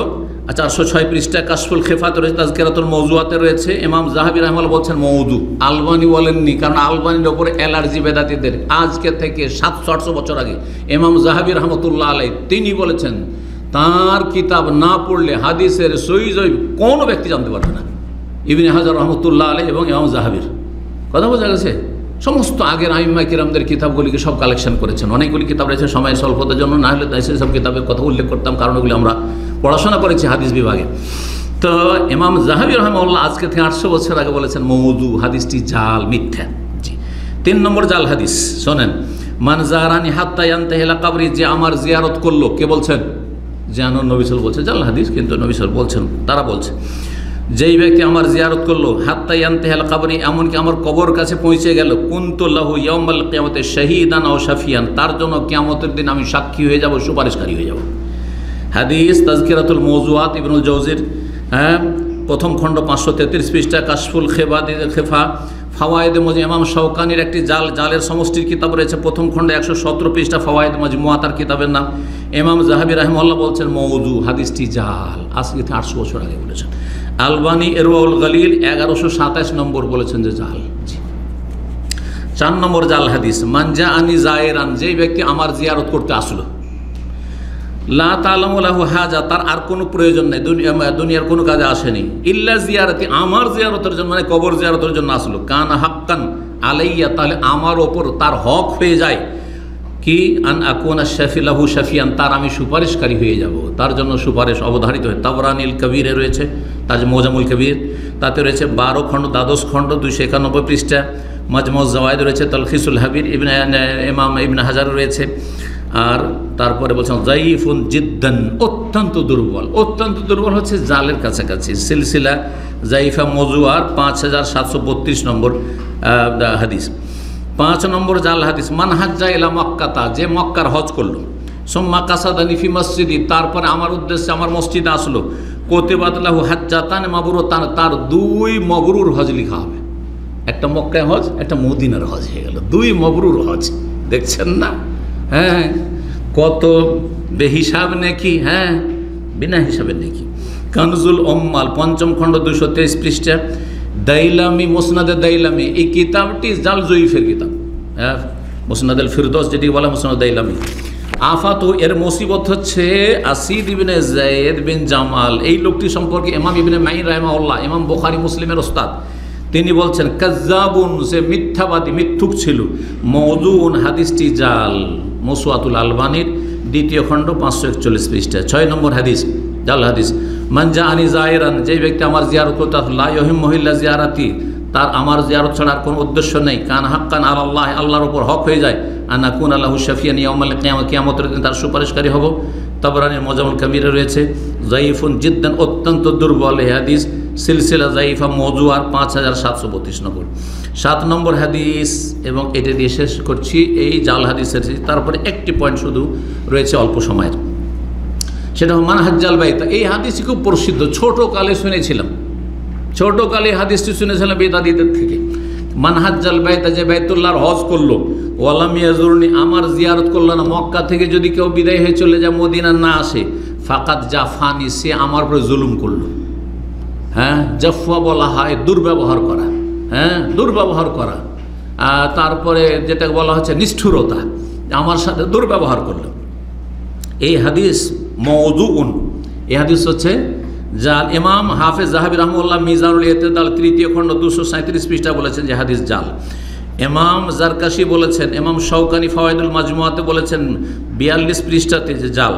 406 পৃষ্ঠা। কাশফুল খেফাতে রয়েছে, তাজকিরাতুল মওযুআতে রয়েছে। ইমাম যাহাবী রাহিমাহুল্লাহ বলছেন মওযু, আলবানী বলেননি, কারণ আলবানীর ওপরে অ্যালার্জি বেদাতীদের। আজকে থেকে 700-800 বছর আগে ইমাম যাহাবী রাহমাতুল্লাহ আলাইহি তিনি বলেছেন, তার কিতাব না পড়লে হাদিসের সহিহ জয়ীফ কোনো ব্যক্তি জানতে পারবে না। ইবনে হাজার রহমতুল্লাহ আলাইহি এবং ইমাম যাহাবীর কথা বোঝা গেছে। সমস্ত আগের আইম্মায়ে কিরামদের কিতাবগুলিকে সব কালেকশন করেছেন। অনেকগুলি কিতাব রয়েছে, সময় স্বল্পতার জন্য না হলে সব কিতাবের কথা উল্লেখ করতাম, কারণ ওগুলি আমরা পড়াশোনা করেছি হাদিস বিভাগে। তো ইমাম যাহাবী রাহিমাহুল্লাহ আজকে থেকে 800 বছর আগে বলেছেন মওযু, হাদিসটি জাল, মিথ্যা। জি, 3 নম্বর জাল হাদিস শোনেন, মান জারানি হাত্তা ইয়ানতাহিলা কবরি, যে আমার জিয়ারত করলো, কে বলছেন? যেন নবী সাল্লাল্লাহু আলাইহি ওয়াসাল্লাম বলছে, জাল হাদিস, কিন্তু নবী সাল্লাল্লাহু আলাইহি ওয়াসাল্লাম বলছেন, তারা বলছে। যেই ব্যক্তি আমার জিয়ারত করলো হাত্তা ইয়ান্তাহিল কবরি, এমনকি আমার কবর কাছে পৌঁছে গেল, কুনতু লাহু ইয়াউমাল কিয়ামতি শাহীদান আও শাফিয়ান, তার জন্য কিয়ামতের দিন আমি সাক্ষী হয়ে যাব, সুপারিশকারী হয়ে যাব। হাদিস তাজকিরাতুল মওযুআত ইবনুল জাওজির প্রথম খণ্ড 533 পৃষ্ঠা, কাশফুল খেফা ফাওয়ায়েদ মজমুআ, ইমাম শাওকানির একটি জালের সমষ্টির কিতাব রয়েছে, প্রথম খণ্ডে 117 পৃষ্ঠা, ফাওয়ায়েদ মজমুআ তার কিতাবের নাম। ইমাম যাহাবী রাহিমাহুল্লাহ বলছেন মওযু, হাদিসটি জাল, আজ থেকে 800 বছর আগে বলেছেন। আলবানী ইরওয়াউল গলিল 1127 নম্বর বলেছেন যে জাল। 4 নম্বর জাল হাদিস, মান জাআনি যায়রান, যেই ব্যক্তি আমার জিয়ারত করতে আসলো, লা তাআলামু লাহু হাজা, তার আর কোনো প্রয়োজন নেই, দুনিয়ার কোনো কাজে আসেনি, ইল্লা জিয়ারতি, আমার জিয়ারতের জন্য, মানে কবর জিয়ারতের জন্য আসলো, কানা হাক্কান আলাইয়া, তাহলে আমার ওপর তার হক হয়ে যায় কি, আন আকুনা শাফি লাহু শাফিয়ান, তার আমি সুপারিশকারী হয়ে যাব, তার জন্য সুপারিশ অবধারিত হয়। তাবরানিল কবিরে রয়েছে, তাজ মোজামুল কবির, তাতে রয়েছে 12 খণ্ড, 12 খণ্ড, 291 পৃষ্ঠা। মাজমুজ জাওয়ায়েদ রয়েছে, তালখিসুল হাবির ইমাম ইবনে হাজার রয়েছে। আর তারপরে বলছেন যায়িফুন জিদ্দান, অত্যন্ত দুর্বল, অত্যন্ত দুর্বল হচ্ছে জালের কাছাকাছি। সিলসিলা যায়িফা মওযুআর 5732 নম্বর হাদিস। 5 নম্বর জাল হাদিস, মান হাজ্জা ইলা মক্কাতা, যে মক্কার হজ করলো, সুম্মা কাসাদানি ফি মসজিদি, তারপরে আমার উদ্দেশ্যে আমার মসজিদে আসলো, কুতিবাত লাহু হাজ্জাতান মাবরুরাতান, তার 2 মবরুর হজ লেখা হবে। একটা মক্কায় হজ, একটা মদিনার হজ হয়ে গেল, 2 মবরুর হজ। দেখছেন না, হ্যাঁ, কত বেহিসাব নেকি, হ্যাঁ, বিনা হিসাবে নেকি। কানজুল উম্মাল 5ম খণ্ড 223 পৃষ্ঠা, দাইলামি মুসনাদে দাইলামি, এই কিতাবটি জাল জয়ীফের কিতাব, হ্যাঁ, মুসনাদুল ফিরদৌস যেটি বলা মুসনাদ দাইলামি। আফাতু, এর মুসিবত হচ্ছে আসিদ ইবনে যায়েদ বিন জামাল, এই লোকটি সম্পর্কে ইমাম ইবনে মাইন রাহিমাহুল্লাহ, ইমাম বুখারী মুসলিমের ওস্তাদ, তিনি বলছেন কাজ্জাবুন, সে মিথ্যাবাদী, মিথ্যুক ছিল, মওযুউন, হাদিসটি জাল। মওসুআতুল আলবানীর 2য় খণ্ড 541 পৃষ্ঠা। 6 নম্বর হাদিস, জাল হাদিস, মান জাআনি যায়রান, যে ব্যক্তি আমার জিয়ারত করতে আসলো, লা ইউহিম্মুহু ইল্লা জিয়ারাতি, তার আমার জিয়ারত ছাড়া আর কোনো উদ্দেশ্য নেই, কান হাক্কান আলাল্লাহ, আল্লাহর উপর হক হয়ে যায়, আনা কুনা লাহু শাফিয়ান ইয়াউমাল কিয়ামা, কিয়ামতের দিন তার সুপারিশকারী হব। তাবরানির মুজামুল কবিরে রয়েছে, যায়িফুন জিদ্দান, অত্যন্ত দুর্বল এই হাদিস, সিলসিলা যায়িফা মওযুআর 5732 নম্বর। 7 নম্বর হাদিস, এবং এটা দিয়ে শেষ করছি এই জাল হাদিসের। তারপরে একটি পয়েন্ট শুধু রয়েছে অল্প সময়ের, সেটা মান হাজ্জাল বাইতা, এই হাদিসটি খুব প্রসিদ্ধ, ছোটোকালে শুনেছিলাম, ছোটোকালে হাদিসটি শুনেছিলাম বেদাতীদের থেকে। মান হাজ্জাল বাইতা, যে বাইতুল্লাহর হজ করলো, ওয়ালাম ইয়াজুরনি, আমার জিয়ারত করলো না, মক্কা থেকে যদি কেউ বিদায় হয়ে চলে যায়, মদিনা না আসে, ফাকাত জাফানি, সে আমার উপরে জুলুম করলো। হ্যাঁ, জাফা বলা হয় দুর্ব্যবহার করা, হ্যাঁ, দুর্ব্যবহার করা। তারপরে যেটা বলা হচ্ছে নিষ্ঠুরতা, আমার সাথে দুর্ব্যবহার করলো। এই হাদিস মওযুউন, এই হাদিস হচ্ছে জাল। ইমাম হাফেজ যাহাবী রাহমাহুল্লাহ মিজানুল ইতিদাল 3য় খণ্ড 237 পৃষ্ঠা বলেছেন যে হাদিস জাল। ইমাম জারকাশি বলেছেন, ইমাম শাওকানি ফাওয়ায়েদুল মাজমুআতে বলেছেন 42 পৃষ্ঠাতে যে জাল।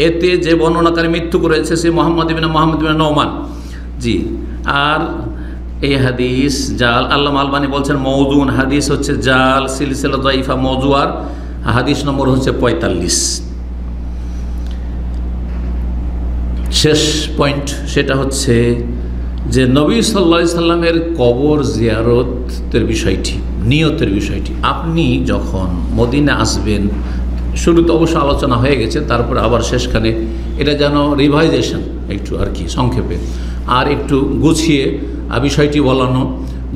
এতে যে বর্ণনাকারী মৃত্যু করেছে সে মোহাম্মদ ইবনে নওমান, জি। আর এই হাদিস জাল। আল্লামা আলবানী বলছেন মওযুউন, হাদিস হচ্ছে জাল, সিলসিলা যায়িফা মওযুআর হাদিস নম্বর হচ্ছে 45। শেষ পয়েন্ট, সেটা হচ্ছে যে নবী সাল্লাল্লাহু আলাইহি সাল্লামের কবর জিয়ারতের বিষয়টি, নিয়তের বিষয়টি। আপনি যখন মদিনা আসবেন, শুরুতে অবশ্য আলোচনা হয়ে গেছে, তারপরে আবার শেষখানে এটা যেন রিভাইজেশন একটু আর কি, সংক্ষেপে আর একটু গুছিয়ে বিষয়টি বলানো,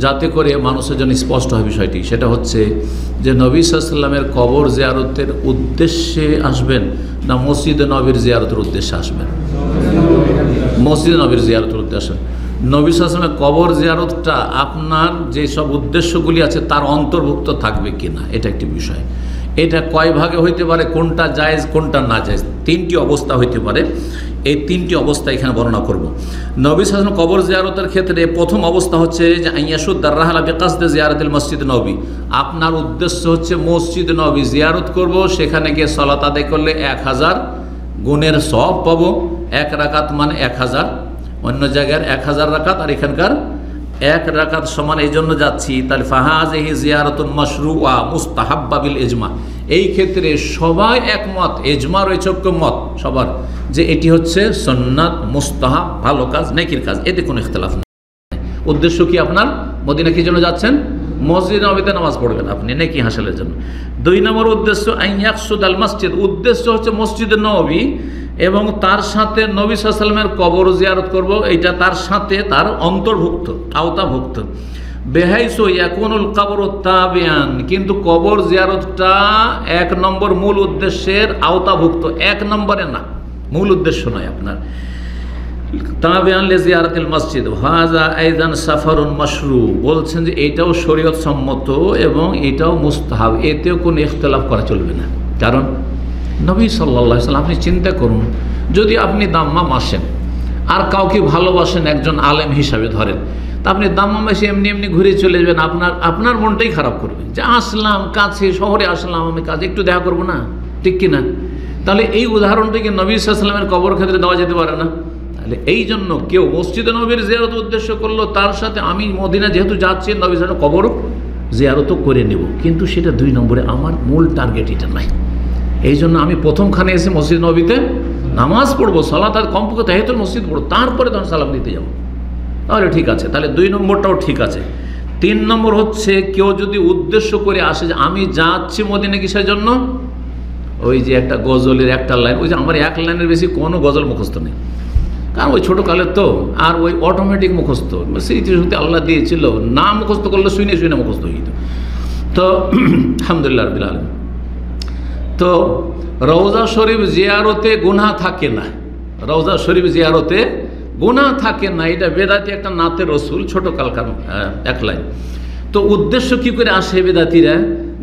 যাতে করে মানুষের জন্য স্পষ্ট হয় বিষয়টি। সেটা হচ্ছে যে নবী সাল্লাল্লাহু আলাইহি সাল্লামের কবর জিয়ারতের উদ্দেশ্যে আসবেন না মসজিদে নবীর জিয়ারতের উদ্দেশ্যে আসবেন? মসজিদে নবীর জিয়ারতের উদ্দেশ্যে। নবী সাল্লাল্লাহু আলাইহি ওয়াসাল্লামের কবর জিয়ারতটা আপনার যে সব উদ্দেশ্যগুলি আছে তার অন্তর্ভুক্ত থাকবে কিনা, এটা একটি বিষয়। এটা কয় ভাগে হইতে পারে, কোনটা জায়েজ কোনটা না জায়েজ, 3টি অবস্থা হইতে পারে। এই 3টি অবস্থা এখানে বর্ণনা করব। নবী সাল্লাল্লাহু আলাইহি ওয়াসাল্লাম কবর জিয়ারতের ক্ষেত্রে প্রথম অবস্থা হচ্ছে যে আইয়াসুদ্দার রাহলা বিকাসদে জিয়ারতুল মসজিদ নবী, আপনার উদ্দেশ্য হচ্ছে মসজিদ নবী জিয়ারত করব, সেখানে গিয়ে সালাত আদায় করলে 1000 গুণের সওয়াব পাবো। 1 রাকাত মানে 1000, অন্য জায়গার 1000 রাকাত আর এখানকার 1 রাকাত সমান, এই জন্য যাচ্ছি। তাহলে ফাহাজিহি জিয়ারাতুন মাশরুআ মুস্তাহাব্বা বিল ইজমা, এই ক্ষেত্রে সবাই একমত, ইজমা রয়েছে মত সবার, যে এটি হচ্ছে সুন্নাত, মুস্তাহাব, ভালো কাজ, নেকির কাজ, এতে কোনো ইখতিলাফ নেই। উদ্দেশ্য কি আপনার? মদিনা কি জন্য যাচ্ছেন? মসজিদ নববীতে নামাজ পড়বেন আপনি নেকি হাসিলের জন্য। 2 নম্বর উদ্দেশ্য আইয়াকসুদ আল মসজিদ, উদ্দেশ্য হচ্ছে মসজিদে নববী এবং তার সাথে নবী সাল্লাল্লাহু আলাইহি ওয়াসাল্লামের কবর জিয়ারত করব, এটা তার সাথে তার অন্তর্ভুক্ত, আওতাভুক্ত। বেহাইসু ইয়াকুনুল কবর তাবিয়ান, কিন্তু কবর জিয়ারতটা 1 নম্বর মূল উদ্দেশ্যের আওতাভুক্ত, 1 নম্বরে না, মূল উদ্দেশ্য নয় আপনার। তাবিয়ান লিজিয়ারাতিল মসজিদ হাযা আইযান সাফারুন মাশরু, বলছেন যে এটাও শরীয়ত সম্মত এবং এটাও মুস্তাহাব, এতেও কোনো ইখতিলাফ করা চলবে না। কারণ নবী সাল্লাল্লাহু আলাইহি ওয়াসাল্লাম, আপনি চিন্তা করুন, যদি আপনি দাম্মাম আসেন আর কাউকে ভালোবাসেন একজন আলেম হিসাবে ধরেন, তা আপনি দাম্মাম এসে এমনি এমনি ঘুরে চলে যাবেন, আপনার মনটাই খারাপ করবে যে আসলাম কাছে, শহরে আসলাম আমি কাছে, একটু দেখা করবো না, ঠিক কিনা? তাহলে এই উদাহরণটিকে নবী সাল্লাল্লাহু আলাইহি ওয়াসাল্লামের কবর ক্ষেত্রে দেওয়া যেতে পারে না? তাহলে এই জন্য কেউ মসজিদে নবীর জিয়ারত উদ্দেশ্য করলো, তার সাথে আমি মদিনা যেহেতু যাচ্ছি নবী সাল্লাল্লাহু কবর জিয়ারতও করে নেব, কিন্তু সেটা 2 নম্বরে, আমার মূল টার্গেট এটা নাই। এই জন্য আমি প্রথমখানে এসে মসজিদ নবীতে নামাজ পড়বো, সালাত আর কমপক্ষে তাহিয়াতুল মসজিদ পড়বো, তারপরে তখন সালাম দিতে যাবো, তাহলে ঠিক আছে। তাহলে 2 নম্বরটাও ঠিক আছে। 3 নম্বর হচ্ছে কেউ যদি উদ্দেশ্য করে আসে যে আমি যাচ্ছি মদিনা কিসের জন্য, ওই যে একটা গজলের একটা লাইন, ওই যে আমার 1 লাইনের বেশি কোনো গজল মুখস্থ নেই, কারণ ওই ছোটোকালের তো, আর ওই অটোমেটিক মুখস্থ, স্মৃতি শক্তি আল্লাহ দিয়েছিল, না মুখস্থ করলে শুনে শুনে মুখস্থ হয়ে যেত। তো আলহামদুলিল্লাহ রাব্বিল আলামিন। তো রওজা শরীফ জিয়ারতে গুনাহ থাকে না, রওজা শরীফ জিয়ারতে গুনাহ থাকে না, এটা বেদাতি একটা নাতে রসুল, ছোটোকালকার 1 লাইন। তো উদ্দেশ্য কি করে আসে বেদাতিরা,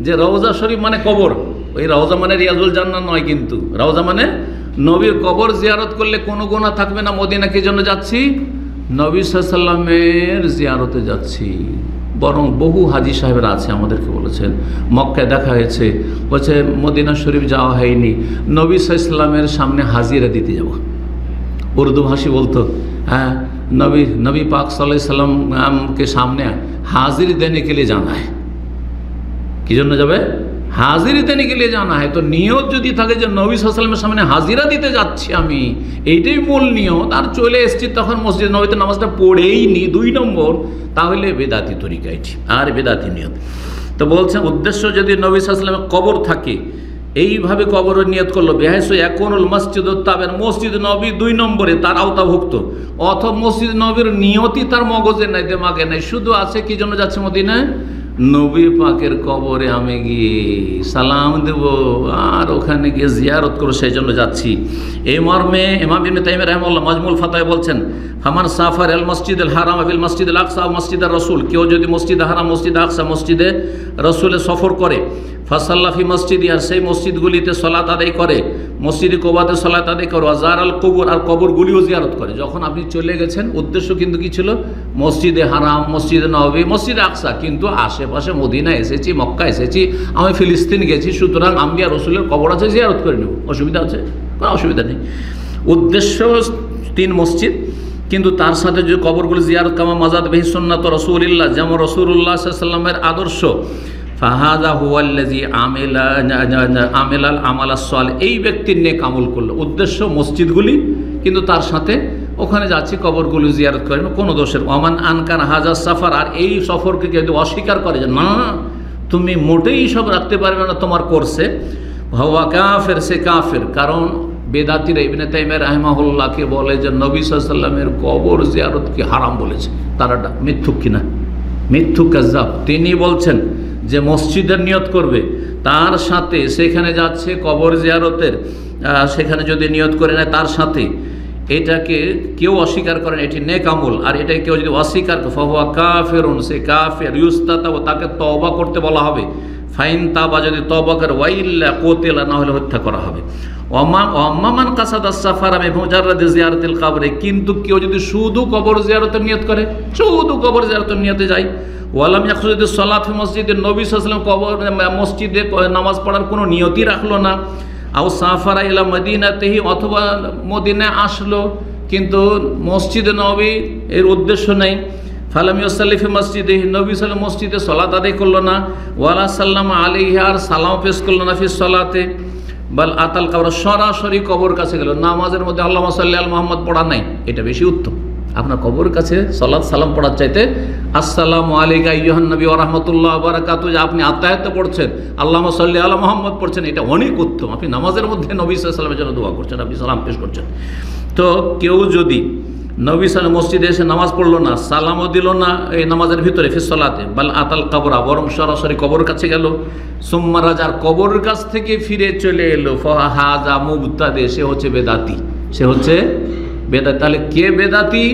যে রওজা শরীফ মানে কবর, ওই রওজা মানে রিয়াজুল জান্নাহ নয়, কিন্তু রওজা মানে নবীর কবর জিয়ারত করলে কোনো গুনাহ থাকবে না। মদিনা কি জন্য যাচ্ছি? নবী সাল্লাল্লাহু আলাইহি ওয়াসাল্লামের জিয়ারতে যাচ্ছি। বরং বহু হাজী সাহেবরা আছে আমাদেরকে বলেছেন, মক্কায় দেখা হয়েছে, বলছে মদিনা শরীফ যাওয়া হয়নি, নবী সাল্লাল্লাহু আলাইহি ওয়াসাল্লামের সামনে হাজিরা দিতে যাব। উর্দু ভাষী বলতো, হ্যাঁ নবী পাক সাল্লাল্লাহু আলাইহি ওয়াসাল্লামকে সামনে হাজির দেনে কে লিয়ে জানা হয়। কি জন্য যাবে? হাজিরি দেনে কে লিয়ে জানা হয়। তো নিয়ত যদি থাকে যে নবী সাল্লাল্লাহু আলাইহি ওয়াসাল্লামের সামনে হাজিরা দিতে যাচ্ছি আমি, এইটাই মূল নিয়ত, আর চলে এসেছি তখন মসজিদ নবীতে নামাজটা পড়েই নি, 2 নম্বর, তাহলে বেদাতি তরিকা এটি, আর বেদাতি নিয়ত। তো বলছেন উদ্দেশ্য যদি নবী সাল্লাল্লাহু আলাইহি ওয়াসাল্লামের কবর থাকে, এইভাবে কবরের নিয়ত করলো, বেহাইসু ইয়াকুনুল মসজিদু তাবিয়ান, মসজিদ নবী 2 নম্বরে তার আওতাভুক্ত, অথবা মসজিদ নবীর নিয়তই তার মগজে নাই, দেমাগে নাই, শুধু আছে কি জন্য যাচ্ছে মদিনায়, নবী পাকের কবরে আমি গিয়ে সালাম দেব আর ওখানে গিয়ে জিয়ারত করব, সেই জন্য যাচ্ছি। এই মর্মে ইমাম ইবনে তাইমিয়া রাহিমাহুল্লাহ মাজমুল ফাতাওয়া বলছেন, ফামান সাফার আল মসজিদুল হারাম বিল মসজিদুল আকসা মসজিদুর রাসূল, কেউ যদি মসজিদ হারাম, মসজিদ আকসা, মসজিদে রাসূলে সফর করে, ফাসাল্লা ফি মসজিদি, আর সেই মসজিদগুলিতে সালাত আদায় করে, মসজিদে কোবাতে সালাত আদায় করে, ওয়াজার আল কবর, আর কবরগুলিও জিয়ারত করে। যখন আপনি চলে গেছেন, উদ্দেশ্য কিন্তু কি ছিল? মসজিদে হারাম, মসজিদে নববী, মসজিদে আকসা, কিন্তু আশেপাশে মদিনা এসেছি, মক্কা এসেছি, আমি ফিলিস্তিন গেছি, সুতরাং আম্বিয়া রসুলের কবর আছে, জিয়ারত করে নেব, অসুবিধা আছে? কোনো অসুবিধা নেই। উদ্দেশ্য 3 মসজিদ, কিন্তু তার সাথে যে কবরগুলি জিয়ারত, কামা মাজাদ বিহি সুন্নাত রাসূলিল্লাহ, যেমন রাসূলুল্লাহ সাল্লাল্লাহু আলাইহি ওয়াসাল্লামের আদর্শ, ফাহাদা হুয়াল্লাযী আমিলাল আমালাস সালিহ, এই ব্যক্তির নেক আমল করলো। উদ্দেশ্য মসজিদগুলি, কিন্তু তার সাথে ওখানে যাচ্ছি কবরগুলি জিয়ারত করেন, কোনো দোষের। ওমান আনকার হাজা সাফার, আর এই সফরকে যদি অস্বীকার করে যে না তুমি মোটেই সব রাখতে পারবে না তোমার কোর্সে, হুয়া কাফের, সে কাফের। কারণ বেদাতিরা ইবনে তাইমিয়া রাহিমাহুল্লাহকে বলে যে নবী সাল্লাল্লাহু আলাইহি ওয়াসাল্লামের কবর জিয়ারতকে হারাম বলেছে, তারা মিথ্যুক কিনা? মিথ্যুক কাজ্জাব। তিনি বলছেন যে মসজিদের নিয়ত করবে, তার সাথে সেখানে যাচ্ছে কবর জিয়ারতের, সেখানে যদি নিয়ত করে নেয় তার সাথে, এটাকে কেউ অস্বীকার করেন এটি নেক আমল, আর এটা কেউ যদি অস্বীকার করে ফাহুয়া কাফিরুন, সে কাফের। ইউস্তাতাব, তাকে তওবা করতে বলা হবে। ফাইন তাবা, যদি তওবা করে, ওয়াইল্লা কুতিলা, না হলে হত্যা করা হবে। ওয়াম্মান কাসাদাস সাফারা বিমুজাররাদি জিয়ারাতিল কবরে, কিন্তু কেউ যদি শুধু কবর জিয়ারতের নিয়ত করে, শুধু কবর জিয়ারতের নিয়তে যায়, ওয়ালাম ইয়াকসুদ সালাত ফি মসজিদে, নবী সাল্লাল্লাহু আলাইহি ওয়াসাল্লাম কবর মসজিদে নামাজ পড়ার কোনো নিয়তই রাখলো না, আও সাফারা ইলা মদিনাতিহি, অথবা মদিনায় আসলো কিন্তু মসজিদে নবী এর উদ্দেশ্য নেই, ফালাম ইউসাল্লি ফি মসজিদে, নবী সাল্লাল্লাহু মসজিদে সালাত আদায় করলো না, ওয়ালা সাল্লাম আলাইহি, আর সালাম পেশ করলো না, ফি সালাতে, বাল আতাল কবর, সরাসরি কবর কাছে গেল, নামাজের মধ্যে আল্লাহুম্মা সাল্লি আলা মুহাম্মদ পড়া নাই, এটা বেশি উত্তম। আপনার কবর কাছে সালাত সালাম পড়ার চাইতে আসসালামু আলাইকা আইয়ুহান নবী ওয়া রাহমাতুল্লাহি ওয়া বারাকাতুহু, যে আপনি আত্তাহিয়াত পড়ছেন, আল্লাহুম্মা সাল্লি আলা মুহাম্মদ পড়ছেন, এটা অনেক উত্তম। আপনি নামাজের মধ্যে নবী সাল্লাল্লাহু আলাইহি ওয়াসাল্লামের জন্য দোয়া করছেন, আপনি সালাম পেশ করছেন। তো কেউ যদি নবী সাল্লাল্লাহু মসজিদে এসে নামাজ পড়লো না, সালামও দিল না এই নামাজের ভিতরে ফিস সালাতে, বাল আতাল কবরা, বরং সরাসরি কবর কাছে গেল, সুম্মা রাজার কবরের কাছ থেকে ফিরে চলে এলো, ফাহাজা মুবতাদি, সে হচ্ছে বেদাতি, সে হচ্ছে বেদাতি। তাহলে কে বেদাতি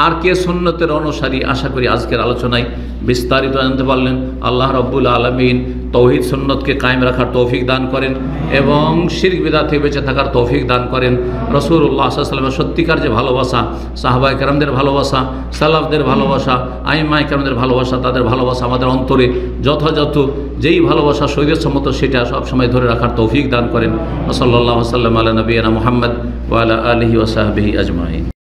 আর কে সুন্নতের অনুসারী, আশা করি আজকের আলোচনায় বিস্তারিত জানতে পারলেন। আল্লাহ রাব্বুল আলামিন তৌহিদ সুন্নতকে কায়েম রাখার তৌফিক দান করেন এবং শিরক বিদআত থেকে বেঁচে থাকার তৌফিক দান করেন। রাসূলুল্লাহ সাল্লাল্লাহু আলাইহি ওয়াসাল্লামের সত্যিকার যে ভালোবাসা, সাহাবায়ে কেরামদের ভালোবাসা, সালাফদের ভালোবাসা, আইম্মায়ে কেরামদের ভালোবাসা, তাদের ভালোবাসা আমাদের অন্তরে যথাযথ যেই ভালোবাসা শরীয়ত সম্মত, সেটা সবসময় ধরে রাখার তৌফিক দান করেন। সাল্লাল্লাহু আলাইহি ওয়াসাল্লাম আলা নবিয়িনা মুহাম্মদ ওয়া আলা আলিহি ওয়া সাহবিহি আজমাইন।